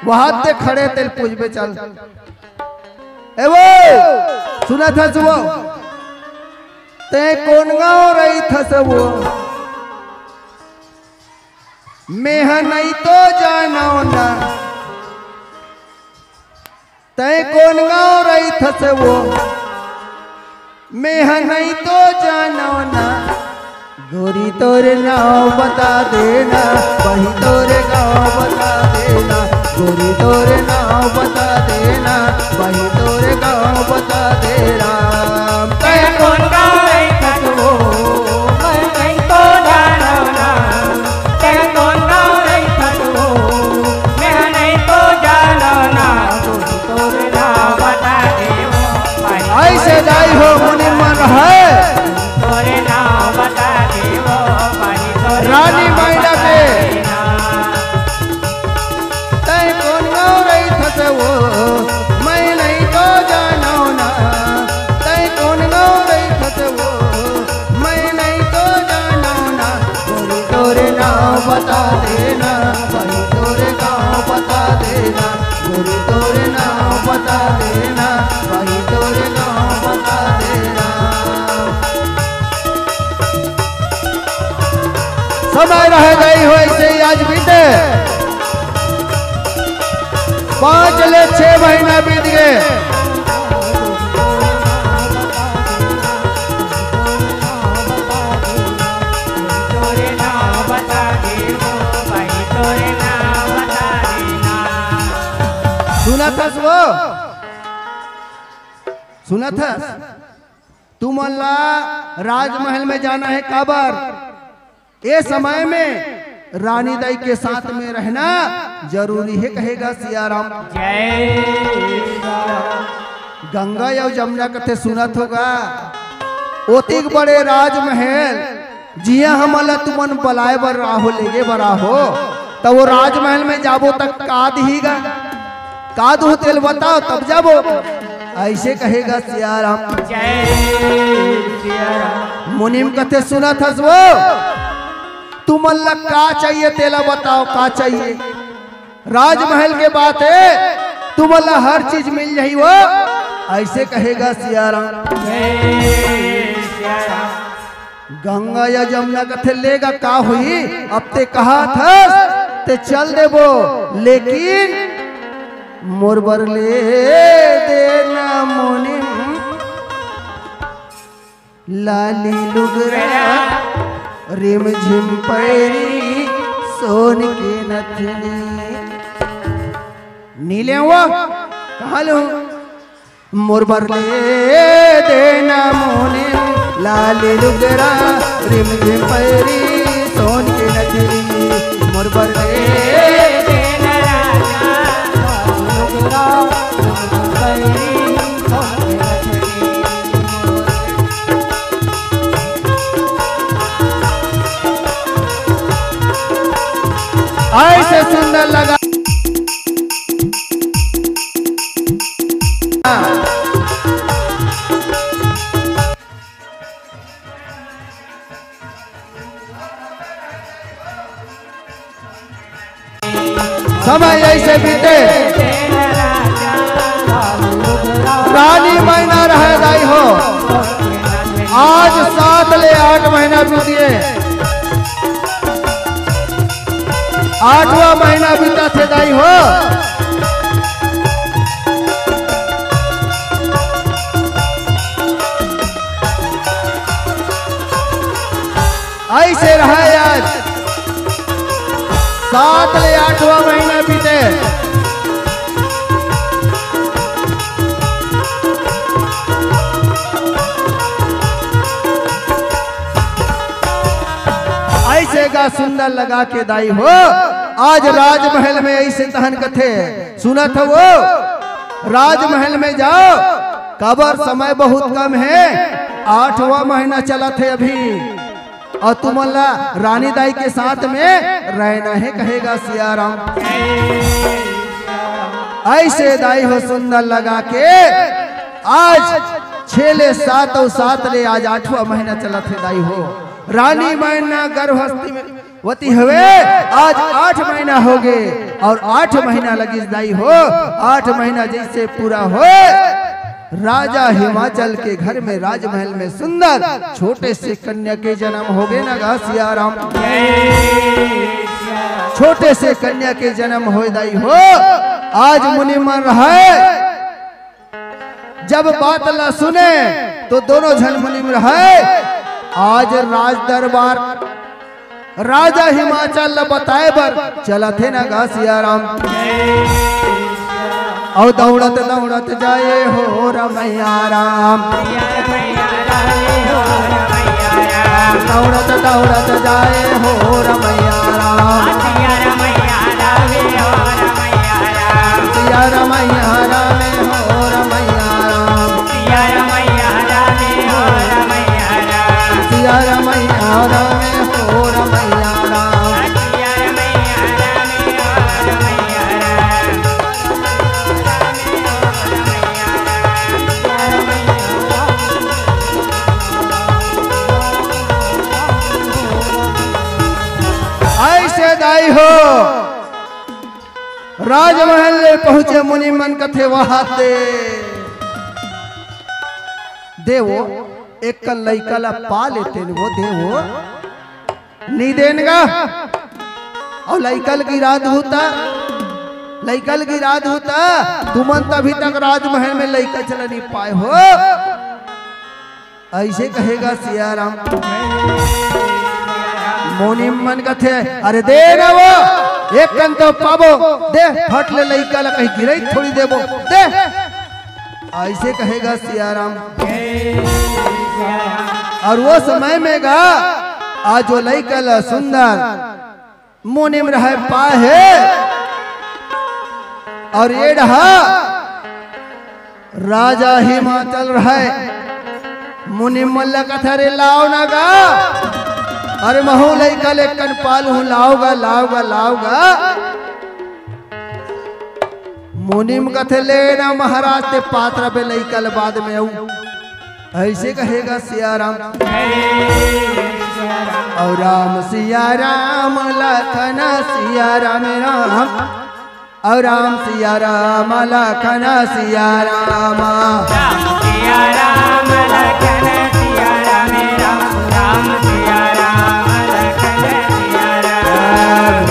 वहां ते खड़े तेल पूजबे चल ए वो सुना था वो ते कौन गाँव रही था सब वो मैं नहीं तो जानो ना तय कौन गाँव रही था सब वो मैं नहीं तो जानो ना गोरी तोरे नाव बता देना वही तोरे गाँव बता देना गोरी तोरे नाव बता देना वही तोरे गाँव बता देना तय कौन गाँव रही था वो मैं नहीं तो जानो ना तय कौन गाँव रही था वो मैं नहीं तो जानो ना तोरे नाव बता देवो ऐसे दाई हो मुनि मन है तोरे नाव बता देवो रानी मैना के तय कौन गाँव रही था वो मैं नहीं तो जानो ना तय कौन गाँव रही था वो मैं नहीं तो जानो ना गोरी तोरे नाव बता देना वही तोरे गाँव बता देना गोरी तोरे नाव बता देना वही तोरे गाँव बता देना समय रह गई हो ऐसे ही आज बीते 5 ले 6 महीना बीत गए तोरे नाव बता देवो भाई तोरे नाव बता देना सुना था वो सुना था तुम अल्लाह राजमहल में जाना है काबर ये समय में रानी दाई के साथ में रहना जरूरी है कहेगा सिया राम जय गंगा या जमुना कथे सुनत होगा ओतिक बड़े राजमहल जिया हमला तुमन बलाए बर राहो लेगे बरा हो तो वो राजमहल में जाबो तक काद हीगा काद हो तेल बताओ तब जाबो ऐसे कहेगा सिया राम जय सिया राम मुनिम कथे सुना था वो तुम अल्लाह का चाहिए तेला बताओ का चाहिए राजमहल के बात है तुम अल्लाह हर चीज मिल जाही वो ऐसे कहेगा सिया राम गंगा या जमुना कथे लेगा का हुई अब ते कहा था ते चल देबो लेकिन मोरबर ले देना मुनिम लाली लुगरा रिम झिम पैरी सोन के नथनी नीले हुआ कहा लो मुरबर ले देना मोने लाली लुगरा रिम झिम पैरी सोन के नथरी मुरबर ले देना राजा लुगरा पैरी सोन के नथरी। ऐसे सुंदर लगा समय ऐसे बीते रानी महीना रह गई हो आज 7 ले 8 महीना बीतिए 8वां महीना बीता थे दाई हो ऐसे रहा आज 7 ले 8वां महीना बीते ऐसे का सुंदर लगा के दाई हो आज राजमहल में ऐसे तहन कथे सुना था वो राजमहल में जाओ कबर समय बहुत कम है 8वां महीना चला थे अभी और तुम अल्लाह रानी दाई के साथ में रहना है कहेगा सियाराम। ऐसे दाई हो सुंदर लगा के आज 6 ले 7 और 7 ले आज 8वां महीना चला थे दाई हो रानी महीना गर्भवस्थी में वती हुए आज 8 महीना हो गए और 8 महीना लगी दाई हो 8 महीना जैसे पूरा हो राजा हिमाचल के घर में राजमहल में सुंदर छोटे से कन्या के जन्म हो गए ना गा सियाराम। छोटे से कन्या के जन्म हो दाई हो आज मुनि मन रहा जब बात ला सुने तो दोनों जन मुनि में रहा आज राज दरबार राजा हिमाचल बताए बर चला थे ना गा सियाराम। और दौड़त दौड़त जाए हो रमैया राम दौड़त दौड़त जाए हो रमैया राम सिया रमैया रामे हो रमैया राम सिया रमैया रामे हो रमैया राम सिया रमैया रामे हो रमैया राम सिया रमैया रामे हो रमैया राम। ऐसे दाई हो राजमहल में पहुंचे मुनि मन कथे वहां देवो एक लइका ला पा लेते वो देवो नहीं देनगा और लइकल की रात होता लइकल की रात होता तुमन तभी तक राजमहल में लइका चला नहीं पाए हो ऐसे कहेगा सियाराम। मोनी मन कथे अरे दे ना वो एक कन तो पाबो दे फट ले लइका ला कहीं गिरई थोड़ी देबो दे ऐसे कहेगा सियाराम। और वो समय में गा आज वो लइका ला सुंदर मुनिम रहे पाहे और ये रहा राजा हिमाचल रहे मुनिम मल्ला कथा रे लाओ ना गा अरे महू लइका ले कन पाल हूँ लाओगा लाओगा लाओगा मुनिम कथे लेना महाराज ते पात्रा पे लइका ले बाद में आऊ ऐसे कहेगा सियाराम। और राम सिया राम लखन सिया राम राम और राम सिया राम लखन सिया राम सिया राम लखन सिया राम राम राम सिया राम लखन सिया राम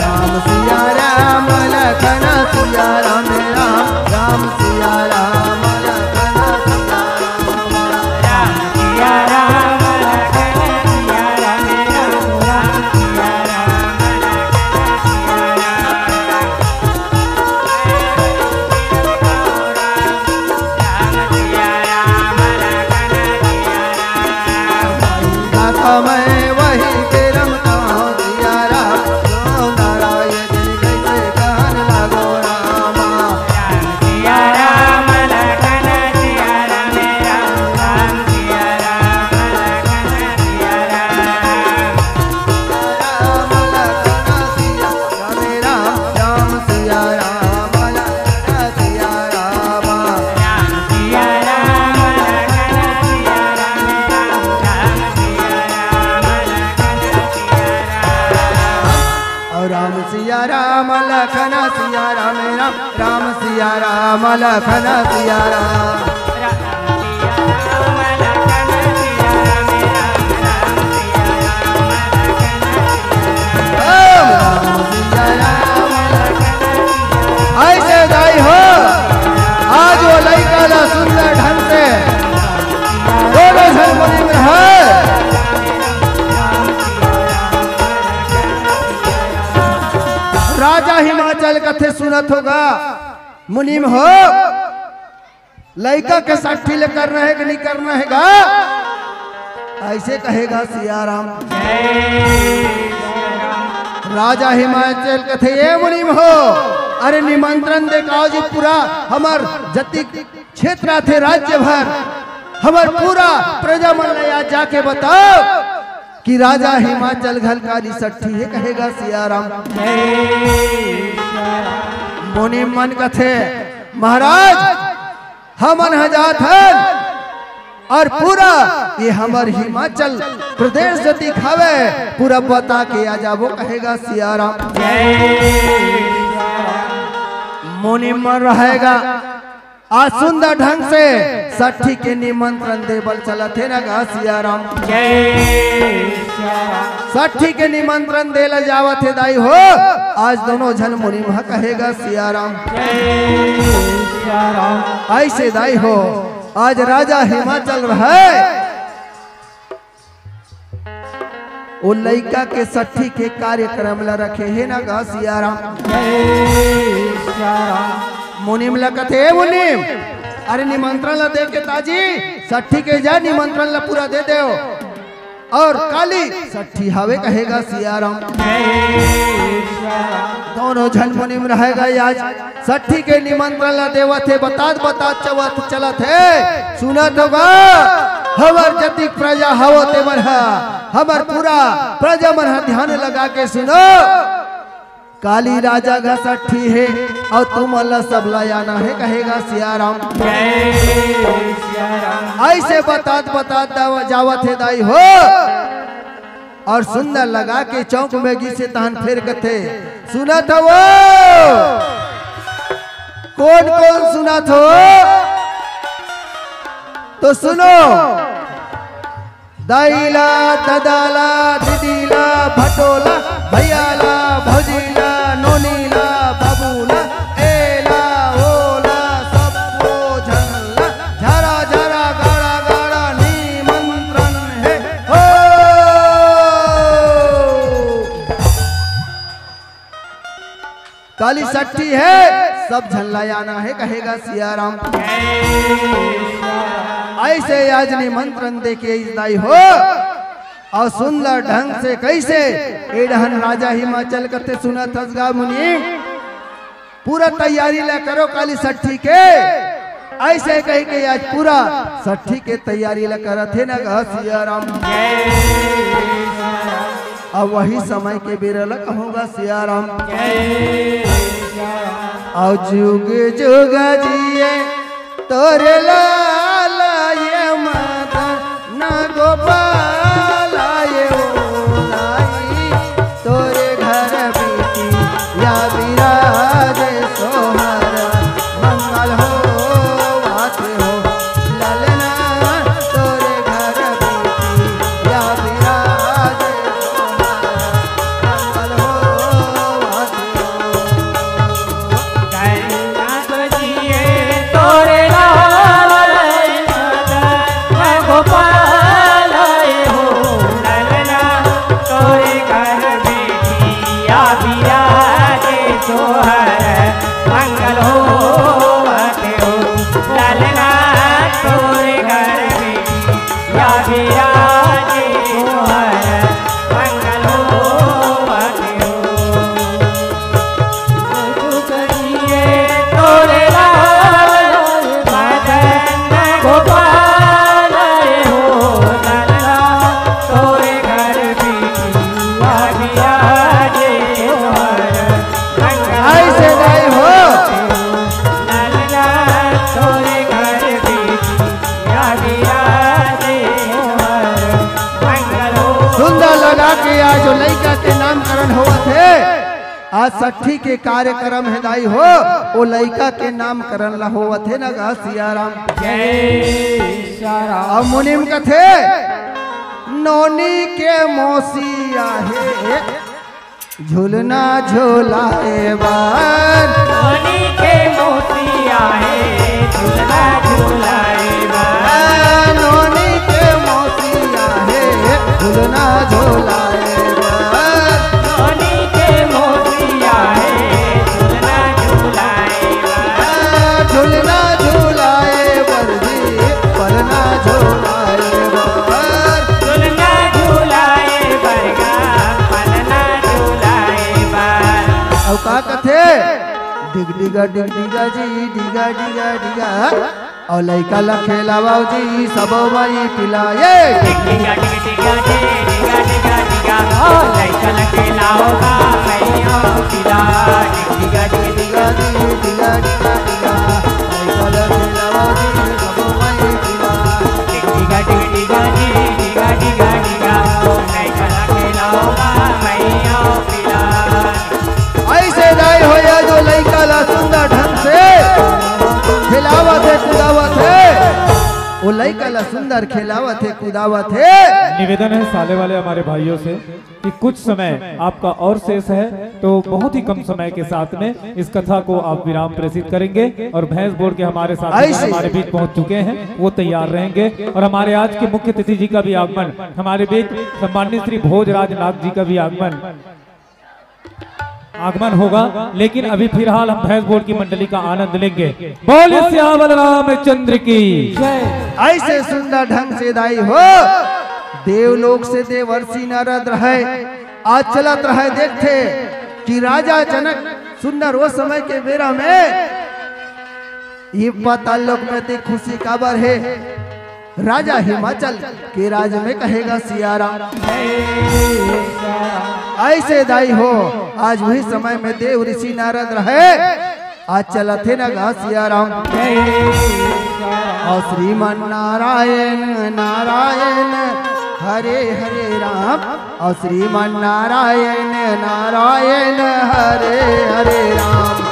राम सिया राम लखन सिया राम राम राम सिया राम लखन राम सिया राम लखन सिया राम राम राम सिया राम लखन सिया राम राम लखन सिया राम। ऐसे गाई हो आज वो लड़का ला सुंदर ढंग से दोनों जन मुनि में है। राजा हिमाचल कथे सुनत होगा मुनिम हो लड़का के साठी ले करना है कि नहीं करना हैगा ऐसे कहेगा सिया राम। राजा हिमाचल कथे ये मुनिम हो अरे निमंत्रण दे काओ जी पूरा हमार जति क्षेत्र थे राज्य भर हमार पूरा प्रजा मन आज जाके बताओ कि राजा हिमाचल घलकारी सट्ठी है कहेगा सिया राम। मुनि मन कथे महाराज हमन हजात है और पूरा ये हमार हिमाचल प्रदेश जति खावे पूरा बता के आ जाबो कहेगा सिया राम। मुनि मन रहेगा आज सुंदर ढंग से सठी के निमंत्रण देवल चला थे ना गा सिया राम। सठी के निमंत्रण देला जावत है दाई हो आज दोनों जन मुनि महा कहेगा सिया राम। ऐसे दाई हो आज राजा हिमाचल रहे वो लड़का के सठी के कार्यक्रम ला रखे है ना गा सिया राम। मुनिम ला कथे मुनिम अरे निमंत्रण ला दे के ताजी सठी के जा निमंत्रण ला पूरा दे दे और काली सठी हवे कहेगा सिया राम। दोनों जन मुनिम रहेगा आज सठी के निमंत्रण ला देवत है बतात चलत है सुनत होगा हमार जति प्रजा हवो ते मन हमार पूरा प्रजा मन ध्यान लगा के सुनो काली राजा का सठी है और तुम अल्लाह सब लायाना है कहेगा सिया राम। ऐसे बतात जावत है दाई हो और सुंदर लगा के चौक में गी से तहन फेर कथे सुना था वो कौन कौन सुना था तो सुनो दाईला ददाला दीदीला भटोला भैयाला भौजीला नोनीला बाबूला एला ओला सबको झनला झरा झरा गाड़ा गाड़ा निमंत्रण है हो। काली सट्टी है सब झल्लायाना है कहेगा सिया राम। ऐसे आज निमंत्रण दे के दाई हो और सुंदर ढंग से कैसे एडहन राजा हिमाचल करते सुना थसगा मुनि पूरा तैयारी ला करो काली सट्ठी के ऐसे कह के आज पूरा सट्ठी के तैयारी ला करत है ना सिया राम। अब वही समय के बिरल कहूँगा सिया राम। और जुग जुग जिए तोरे लाला ये मदन न गोपाल ये ओलाई तोरे घर बीती या विराजे सोहर मंगल हो बात हो ललना तोरे घर बीती या विराजे सोहर मंगल हो बात तोरे आज सठी के कार्यक्रम हिदाई हो वो लड़का के नाम करन ला होवत है ना गा सियाराम। जय सियाराम। अब मुनिम कथे नोनी के मौसिया है झूलना झूलाए बार। नोनी के मौसिया है झूलना झूलाए बार। नोनी के मौसिया है झूलना झूलाए बार। नोनी के मौसिया है झूलना झूलाए बार। झूलना झूलाए बरजी पलना झूलाए बार। झूलना झूलाए बरगा पलना झूलाए बार। अब का कथे डिग डिगा जी डिगा डिगा डिगा और लइका ला खेलावा जी सब माई पिलाए। डिगा डिगा डिगा डिगा डिगा डिगा ओ लइका ला खेलाओगा मैया पिला। डिगा डिगा डिगा जी डिगा डिगा डिगा लइका ला खेलावा जी सब माई पिला। डिगा डिगा डिगा डिगा डिगा डिगा ओ लइका ला खेलाओगा मैया पिला। ऐसे दाई होया जो लइका ला सुंदर ढंग से खिलावत है कुदावत है वो लइका ला सुंदर खिलावत है कुदावत है। निवेदन है साले वाले हमारे भाइयों से कि कुछ समय आपका और शेष है तो बहुत ही कम समय के साथ में इस कथा को आप विराम प्रेषित करेंगे और भैंस बोर्ड के हमारे साथ हमारे बीच पहुंच चुके हैं वो तैयार रहेंगे और हमारे आज के मुख्य अतिथि जी का भी आगमन हमारे बीच सम्मानित श्री भोजराज नाथ जी का भी आगमन होगा। लेकिन अभी फिलहाल हम भैंस बोर्ड की मंडली का आनंद लेंगे। बोले सियावर रामचंद्र की जय। ऐसे सुंदर ढंग से दाई हो देवलोक से देवर्षि नारद रहे आज चलत रहे देखते कि राजा जनक सुंदर वो समय के बेरा में ये पाताल लोक में ते खुशी काबर है राजा हिमाचल के राज में कहेगा सियाराम। ऐसे दाई हो आज वही समय में देव ऋषि नारद रहे आज चला थे ना गा सियाराम। और श्रीमन नारायण नारायण हरे हरे राम और श्रीमन नारायण नारायण हरे हरे राम।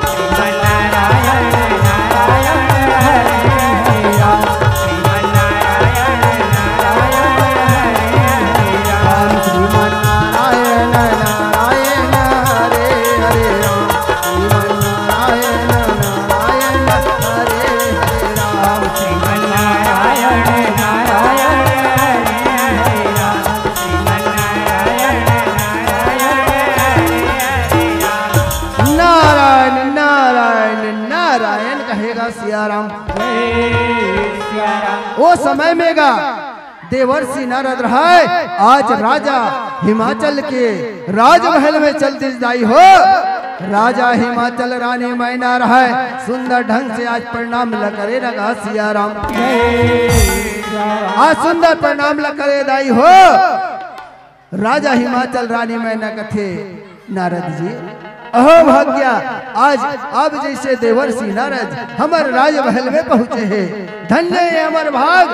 सियाराम वो समय में गा देवर्षि नारद रहे आज राजा हिमाचल के राजमहल में चलते जाई हो राजा हिमाचल रानी मैना रहे सुंदर ढंग से आज प्रणाम ल करे लगा सियाराम। आज सुंदर प्रणाम ल करे दाई हो राजा हिमाचल रानी मैना कथे नारद जी अहो भाग्या आज अब जैसे देवर्षि नारद हमारे राजमहल में पहुँचे हैं धन्य है हमार भाग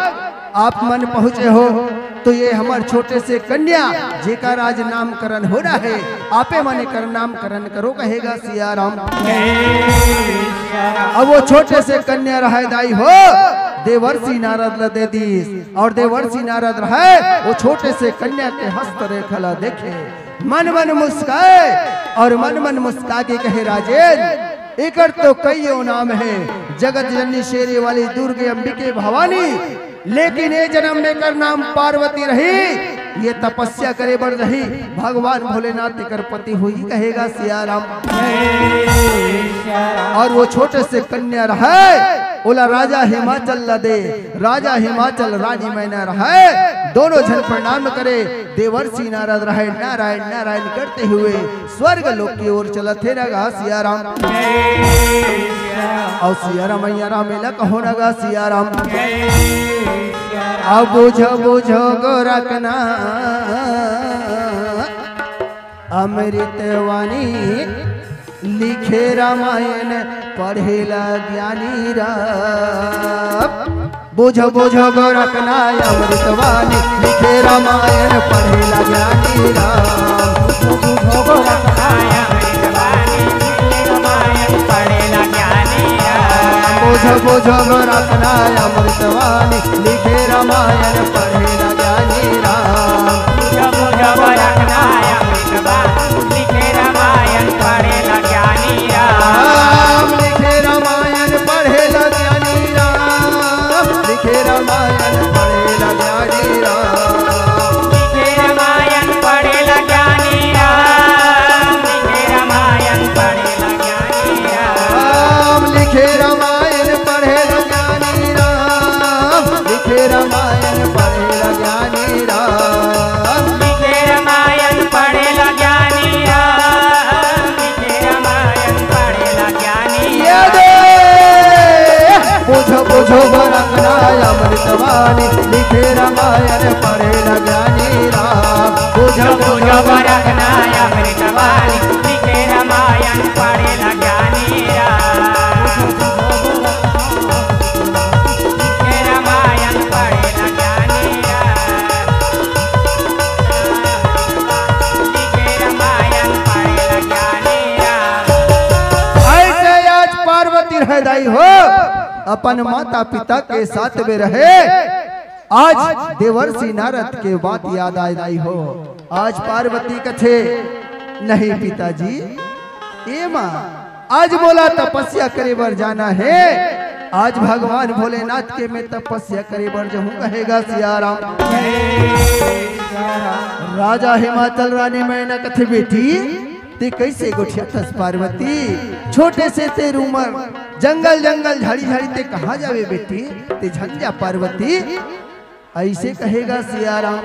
आप मन पहुँचे हो तो ये हमारे छोटे से कन्या जेका राज नामकरण हो रहा है आपे मने कर नामकरण करो कहेगा सियाराम। अब वो छोटे से कन्या रहे दाई हो देवर्षि नारद ल दे दी और देवर्षि नारद रहे वो छोटे से कन्या के हस्त रेखा ला देखे मन मन मुस्काए और मन मन मुस्का के कहे राजेन एकर तो कईयों नाम है जगत जननी शेरे वाली दुर्गे अंबिके भवानी लेकिन ये जन्म में कर नाम पार्वती रही ये तपस्या करे बढ़ रही भगवान भोलेनाथ कर पति हुई कहेगा सियाराम। और वो छोटे से कन्या रहे बोला राजा हिमाचल ला दे राजा हिमाचल रानी मैना रहे दोनों जन प्रणाम करे देवर्षि नारद रहे नारायण नारायण करते हुए स्वर्ग लोक की ओर चलते रगा सियाराम। और सियाराम मैया मेला कहो नगा सियाराम। अब बुझो बुझो गोरखना अमृतवाणी लिखे रामायण पढ़ेला ज्ञानी राम। बुझो बुझो गोरखना अमृतवाणी लिखे रामायण पढ़ेला ज्ञानी राम। बुझो बुझो रखना अमृतवाणी लिखे रामायण पढ़ेला ज्ञानी राम। बुझो बुझो रखना अमृतवाणी लिखे रामायण पढ़ेला ज्ञानी राम। लिखे रामायण पढ़ेला ज्ञानी राम। लिखे रामायण पढ़ेला ज्ञानी राम। लिखे रामायण पढ़ेला ज्ञानी राम। लिखे रामायण पढ़ेला ज्ञानी राम। लिखे रामायण पढ़ेला ज्ञानी राम। लिखे रामायण पढ़ेला ज्ञानी राम। लिखे रामायण पढ़ेला ज्ञानी राम। लिखे रामायण पढ़ेला ज्ञानी राम। बुझो बुझो रखना अमृतवाणी लिखे रामायण पढ़ेला ज्ञानी राम। बुझो बुझो रखना अमृतवाणी लिखे रामायण पढ़ेला ज्ञानी राम। लिखे रामायण पढ़ेला ज्ञानी राम। लिखे रामायण पढ़ेला ज्ञानी राम। ऐसे आज पार्वती रह दाई हो अपन माता पिता के साथ में रहे। आज देवर्षि नारद के बात याद आ आई हो। आज पार्वती कथे नहीं पिताजी ए माँ आज बोला तपस्या करे बर जाना है। आज भगवान भोलेनाथ के में तपस्या करे बर जहूँ कहेगा सियाराम। राजा हिमाचल रानी मैना कथे बेटी ते कैसे गोठिया थस पार्वती छोटे से तेर उमर जंगल जंगल झाड़ी झाड़ी ते कहाँ जावे बेटी ते झंझा पार्वती ऐसे कहेगा सियाराम।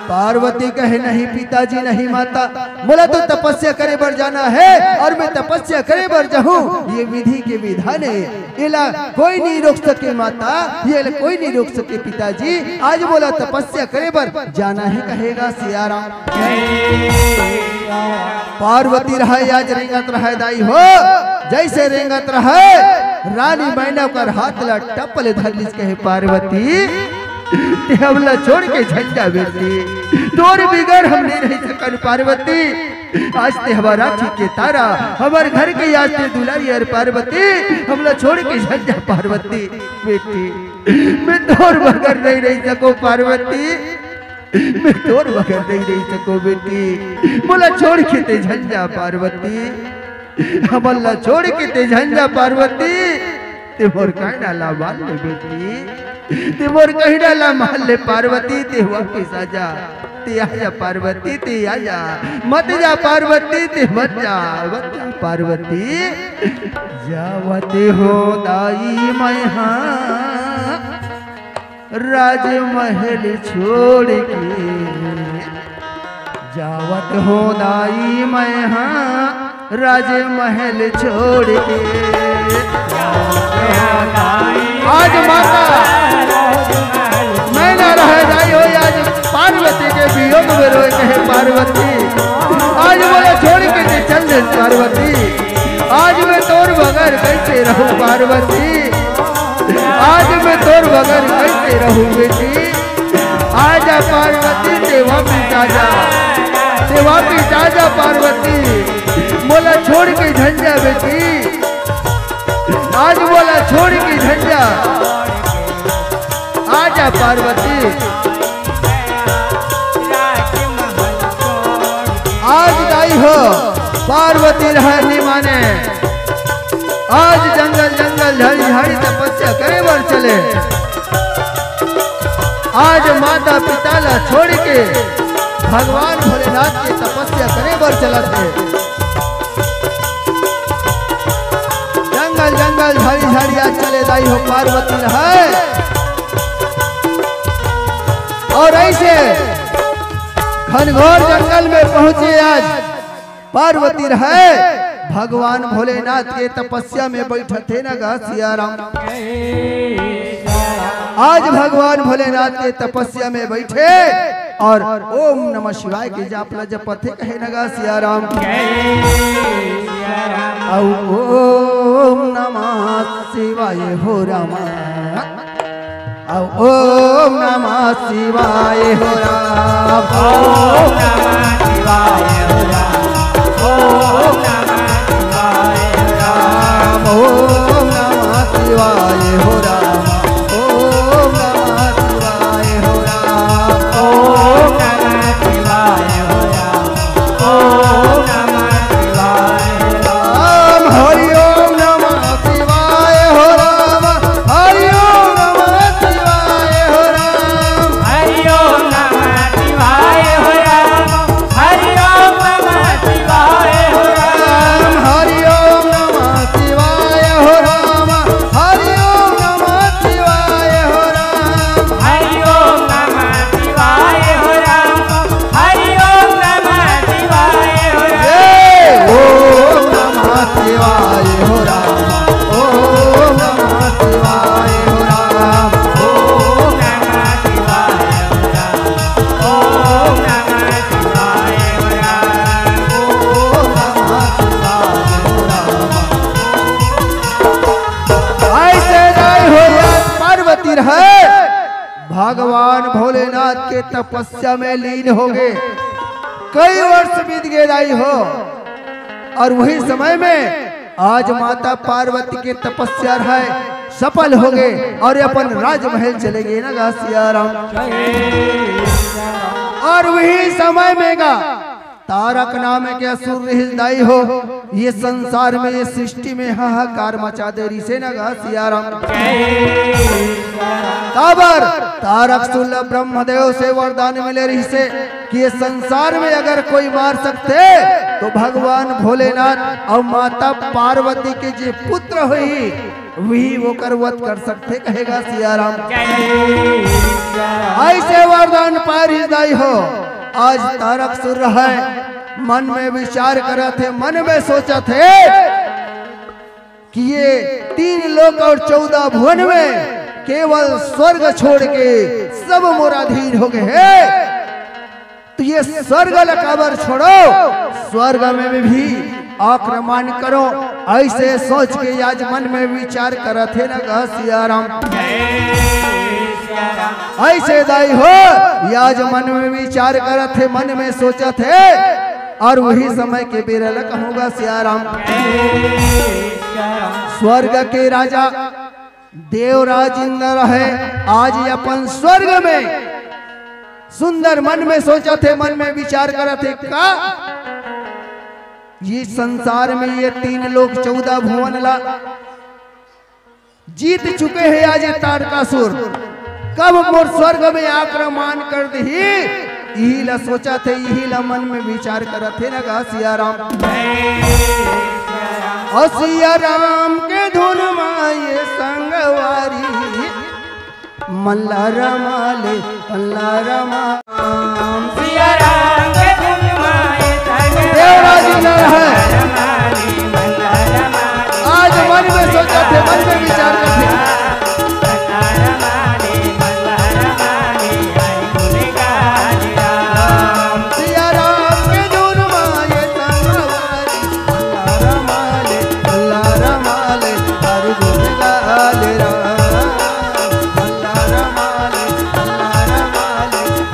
पार्वती कहे नहीं पिताजी नहीं माता बोला तो तपस्या करे बर जाना है और मैं तपस्या करे बर जाऊं ये विधि के विधान है। इला कोई नहीं रोक सके माता ये कोई नहीं रोक सके पिताजी। आज बोला तपस्या करे बर जाना है कहेगा सियाराम। पार्वती रहे आज रेंगत रहे दाई हो जैसे रेंगत रहे रानी मैना कर हाथ ला टपल धरलिस कहे पार्वती हमला छोड़ के झंडा बेटी तोर बिगड़ हम नहीं रह सकन पार्वती। आज ते हमारा ठीक के तारा हमार घर के आज ते दुलारी यार पार्वती हमला छोड़ के झंडा पार्वती बेटी मैं तोर बगैर नहीं रह सको पार्वती। मैं तोर बगैर नहीं रह सको बेटी बोला छोड़ के ते झंडा पार्वती हमला छोड़ के ते झंडा पार्वती ते मोर कहीं डाला मान ले बेटी ते मोर कहीं डाला मान ले पार्वती ते वापिस आजा ते आजा पार्वती ते आजा मत जा पार्वती ते मत जा पार्वती जावते हो दाई मैं राजमहल छोड़ के जावत हो दाई मैं राजमहल छोड़ के। आज माता मैं ना रह जाई हो आज पार्वती के वियोग में रोए कहे पार्वती आज बोला छोड़ के ते चल दे पार्वती आज मैं तोर बगैर कैसे रहूं पार्वती आज मैं तोर बगैर कैसे रहूं बेटी। आजा पार्वती ते वापिस आजा ते वापिस आजा पार्वती बोला छोड़ के झंझा बेटी आज बोला छोड़ के झंझा आजा पार्वती। आज गाई हो पार्वती रहनी माने आज जंगल जंगल झाड़ी झाड़ी तपस्या करे बर चले। आज माता पिता ला छोड़ के भगवान भोलेनाथ की तपस्या करे बर चला थे। जंगल जंगल झाड़ी झाड़ी आज चले दाई हो पार्वती है। और ऐसे घनघोर जंगल में पहुंचे आज पार्वती रहे भगवान भोलेनाथ के तपस्या में बैठे थे न गा सियाराम। आज भगवान भोलेनाथ के तपस्या में बैठे और ओम नमः शिवाय के जापला जपथे कहे न गा सियाराम। ओम नमः शिवाय हो रामा ओम नमः शिवाय हो राम ओम नमः शिवाय हो राम ओम नमः शिवाय हो राम ओम नमः शिवाय हो राम, ओम नमः शिवाय हो राम, ओम नमः शिवाय हो राम, ओम नमः शिवाय राम। हरि ओम नमः शिवाय हो राम, हरि ओम नमः शिवाय हो राम, हरि ओम नमः शिवाय हो राम, हरि ओम नमः शिवाय हो राम, हरि ओम नमः शिवाय हो राम, हरि ओम नमः शिवाय हो राम, हरि ओम नमः शिवाय हो राम, हरि ओम नमः शिवाय हो राम, ओम नमः शिवाय हो राम, ओम नमः शिवाय हो राम, ओम नमः शिवाय हो राम, ओम नमः शिवाय हो राम, ओम नमः शिवाय हो राम। ऐसे नहीं हो या पार्वती रहे, भगवान भोलेनाथ के तपस्या में लीन हो गए। कई वर्ष बीत गए दाई हो, और वही समय में आज माता पार्वती के तपस्या है सफल हो गए और अपन राजमहल चले गए ना गा सिया राम। और वही समय में गा तारक नाम के असुर हृदय हो, ये संसार में ये सृष्टि में हाहाकार मचा दे रही से ना गा सिया राम। काबर तारक सुल ब्रह्मदेव से वरदान मिले रही से कि ये संसार में अगर कोई मार सकते तो भगवान भोलेनाथ और माता पार्वती के जो पुत्र हुई वही वो करवत कर सकते कहेगा सिया राम। ऐसे वरदान पार हृदय हो। आज तारक सुर है मन में विचार करा थे, मन में सोचा थे कि ये 3 लोक और 14 भुवन में केवल स्वर्ग छोड़ के सब मोराधीन हो गए हैं, तो ये स्वर्ग लकाबर छोड़ो, स्वर्ग में भी आक्रमण करो। ऐसे सोच के आज मन में विचार करा थे ना गा सिया राम। ऐसे दाई हो आज मन में विचार करा थे, मन में सोचा थे, और वही समय के बेरल कहूँगा सिया राम। स्वर्ग के राजा देवराज इंद्र है, आज अपन स्वर्ग में सुंदर मन में सोचा थे, मन में विचार करा थे का ये संसार में ये 3 लोक 14 भुवन ला जीत चुके हैं आज ये तारकासुर, कब मोर स्वर्ग में आक्रमण कर दी, यही ला सोचा थे, यही ला मन में विचार करा थे ना गा सिया राम। और सिया राम के धुन माये संगवारी, मल्ला रमाले मल्ला रमाम, सिया राम के धुन माये देवराज इंद्र है। रमाली मल्ला रमाली, आज मन में सोचा थे, मन में विचार करते मल्ला रमाली मल्ला रमाली, आई गुने गाली राम। सिया राम के धुन माये संगवारी, मल्ला रमाले हर गुण गाले राम, मल्ला रमाले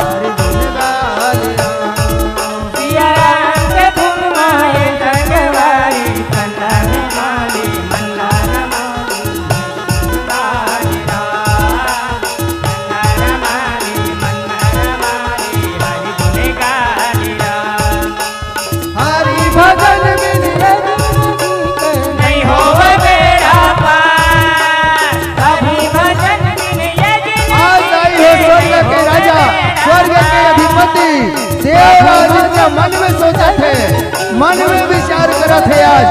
हर गुण गाले राम। सिया राम के धुन माये संगवारी, मल्ला रमाली मल्ला रमाली, गाली राम, मल्ला रमाली मल्ला रमाली, हरि गुने गाली राम। हरि भजन बिन नहीं होवे बेड़ा पार, कभी भजन बिन यज्ञ आज आई हो स्वर्ग के राजा, स्वर्ग के अधिपति देवराज इंद्र मन में सोचा थे, मन में विचार करा थे आज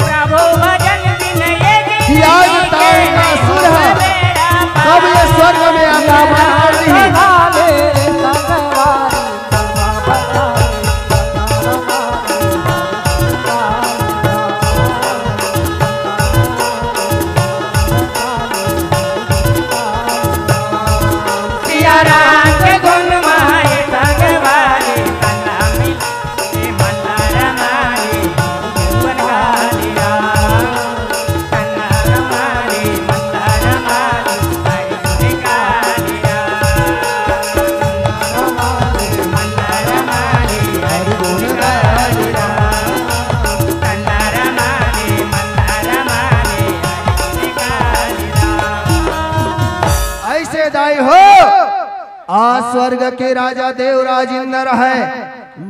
प्रभु भजन बिन यज्ञ कि आज तारकासुर है, कब ये स्वर्ग में आक्रमण कर दी। सिया राम के धुन माये संगवारी, मल्ला मिले मल्ला रमाली, ऐसे दाई हो आज स्वर्ग के राजा देवराज इंद्र है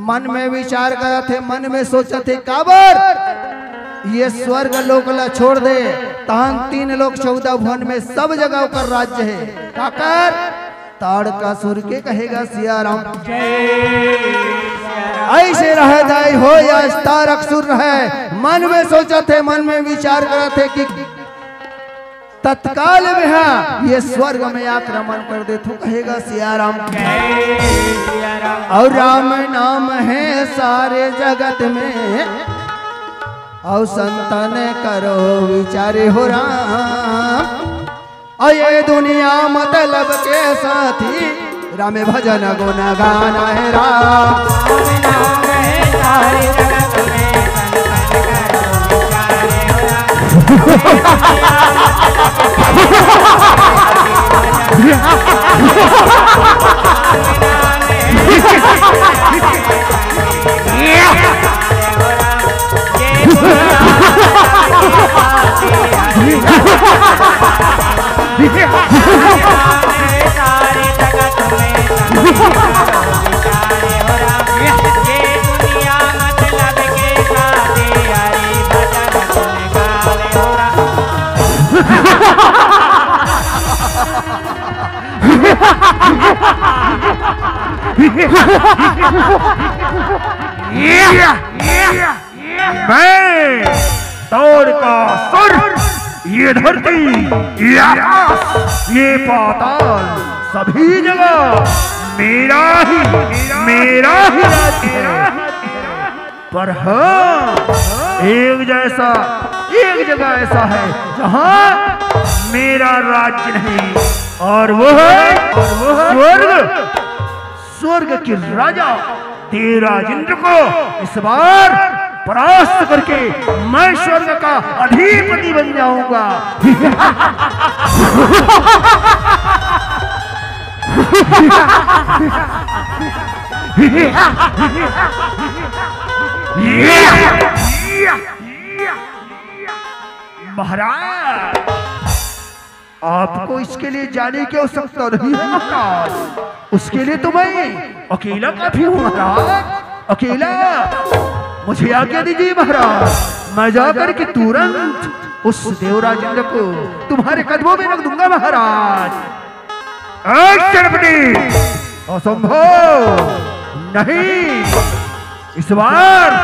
मन में विचार करे थे मन में सोचे थे काबर ये स्वर्ग लोक ला छोड़ दे तान 3 लोक 14 भुवन में सब जगह कर राज्य है काकर ताड़कासुर के कहेगा सिया राम ऐसे रह दाई हो या तारकासुर है मन में सोचा थे मन में विचार करे थे कि तत्काल में है ये स्वर्ग में आक्रमण कर दे तो कहेगा सिया राम और राम नाम है सारे जगत में और संतन करो विचारे हो राम और ये दुनिया मतलब के साथी राम भजन गुण गाना है राम नाम है सारे जगत में संतन करो मैं ताड़कासुर ये धरती ये आकाश ये पाताल सभी जगह मेरा ही राज्य है पर हाँ एक जगह ऐसा है जहाँ मेरा राज्य नहीं और वो है स्वर्ग के राजा देवराज इंद्र को इस बार परास्त करके मैं स्वर्ग का अधिपति बन जाऊंगा महाराज आपको इसके लिए जाने की आवश्यकता नहीं है महाराज उसके लिए तो मैं अकेला काफी हूँ महाराज अकेला मुझे आज्ञा दीजिए महाराज मैं जाकर के तुरंत उस देवराज इंद्र को तुम्हारे कदमों में रख दूंगा महाराज असंभव नहीं इस बार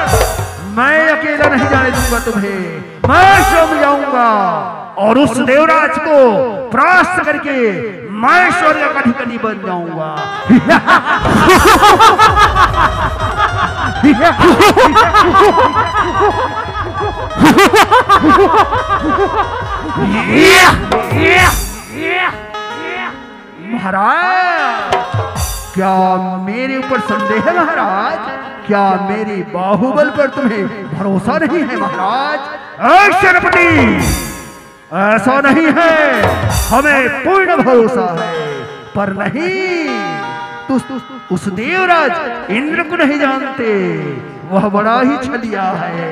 मैं अकेला नहीं जाने दूंगा तुम्हें मैं स्वयं जाऊंगा और उस देवराज को परास्त करके मैं स्वर्ग का अधिपति बन जाऊंगा महाराज क्या मेरे ऊपर संदेह है महाराज क्या मेरी बाहुबल पर तुम्हें भरोसा नहीं है महाराज सेनापति ऐसा नहीं है हमें पूर्ण भरोसा है पर नहीं उस देवराज इंद्र को नहीं जानते वह बड़ा ही छलिया है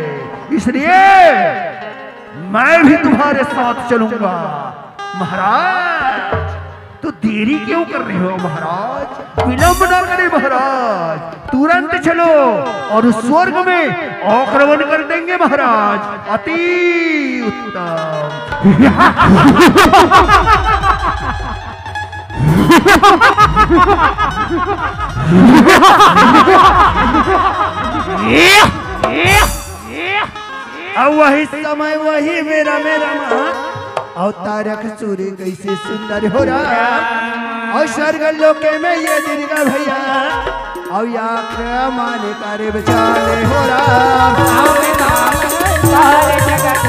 इसलिए मैं भी तुम्हारे साथ चलूंगा महाराज तो देरी क्यों कर रहे हो महाराज विलंब ना करे महाराज तुरंत चलो और उस स्वर्ग में आक्रमण कर देंगे महाराज अति उत्तम अब वही समय वही मेरा और तारकासुर कैसे सुंदर हो रहा और स्वर्ग लोके में ये दुर्गा भैया और या माने करे बेचारे हो रहा सारे जगत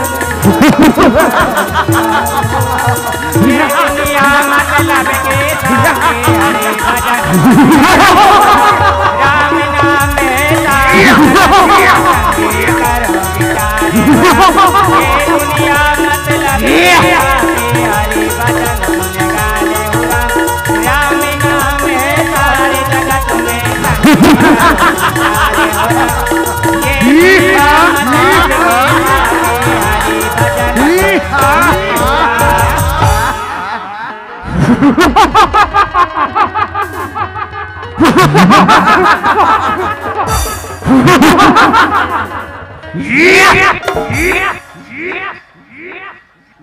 मतलब के राम नाम में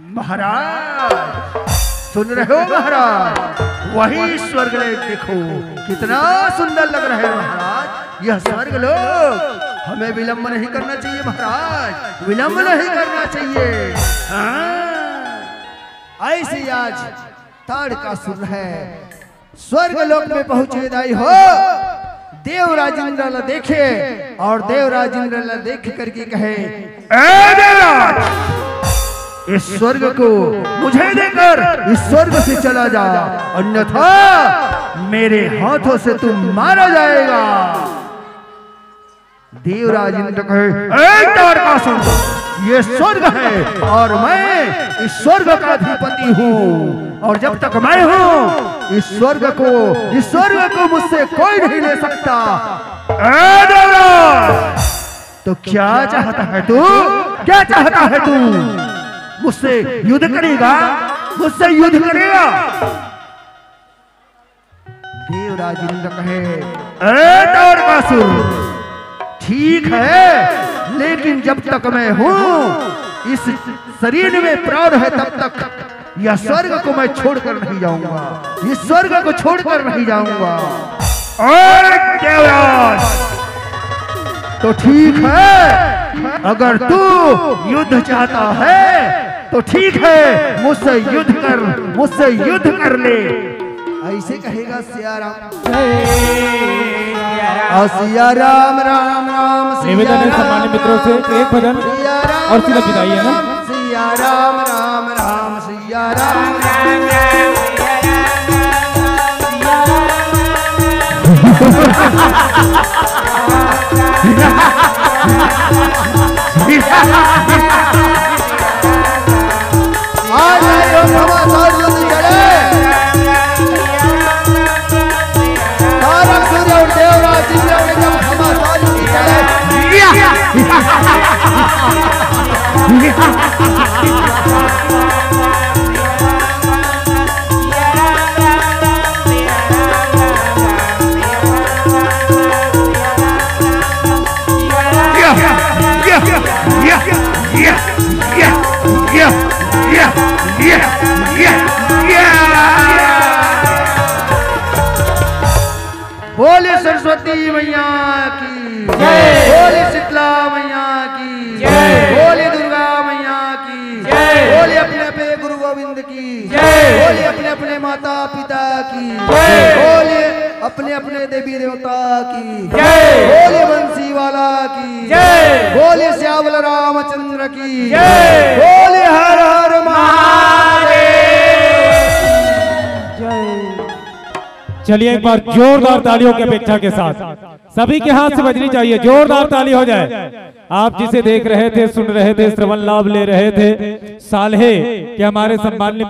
महाराज सुन रहे हो महाराज, वही स्वर्ग लोक देखो कितना सुंदर लग रहा है महाराज। यह स्वर्ग लोक हमें विलंब नहीं करना चाहिए महाराज, विलंब नहीं करना चाहिए। हाँ। ऐसे आज ताड़कासुर है स्वर्ग लोक में पहुंचे दाई हो। देवराज इंद्र देखे और देवराज इंद्र देख करके कहे, ए देवराज, इस स्वर्ग को मुझे देकर इस स्वर्ग से चला जा, अन्यथा मेरे हाथों से तू मारा जाएगा। देवराज इंद्र कहे, ए ताड़कासुर, ये स्वर्ग है और मैं इस स्वर्ग का अधिपति हूँ, और जब तक मैं हूँ इस स्वर्ग को मुझसे कोई नहीं ले सकता। ए देवराज, तो क्या चाहता है तू, क्या चाहता है तू? मुझसे युद्ध करेगा, मुझसे युद्ध करेगा? देवराज इंद्र कहे, ए ताड़कासुर, ठीक है, लेकिन जब तक मैं हूं, इस शरीर में प्राण है, तब तक यह स्वर्ग को मैं छोड़कर नहीं जाऊंगा, इस स्वर्ग को छोड़कर नहीं जाऊंगा। और देवराज, तो ठीक है, अगर तू युद्ध चाहता है तो ठीक है, मुझसे युद्ध कर ले। ऐसे कहेगा सिया राम, सिया राम राम राम। निवेदन है सम्मानित मित्रों से एक भजन और सीधा विदाई है ना। सिया राम राम राम, सिया राम बोले सरस्वती मैया की जय, बोले शीतला मैया की जय, बोले दुर्गा मैया की जय, बोले अपने अपने गुरु गोविंद की जय, बोले अपने अपने माता पिता की जय, बोले अपने अपने देवी देवता की जय, बोले बंसी वाला की जय, बोले श्यामल रामचंद्र की जय, बोले हर हर महादेव। चलिए एक बार जोरदार तालियों की अपेक्षा के साथ सभी के हाथ से बजनी चाहिए, जोरदार ताली हो जाए। आप जिसे देख रहे थे, सुन रहे थे, श्रवण लाभ ले रहे थे, साल्हे के हमारे सम्मानित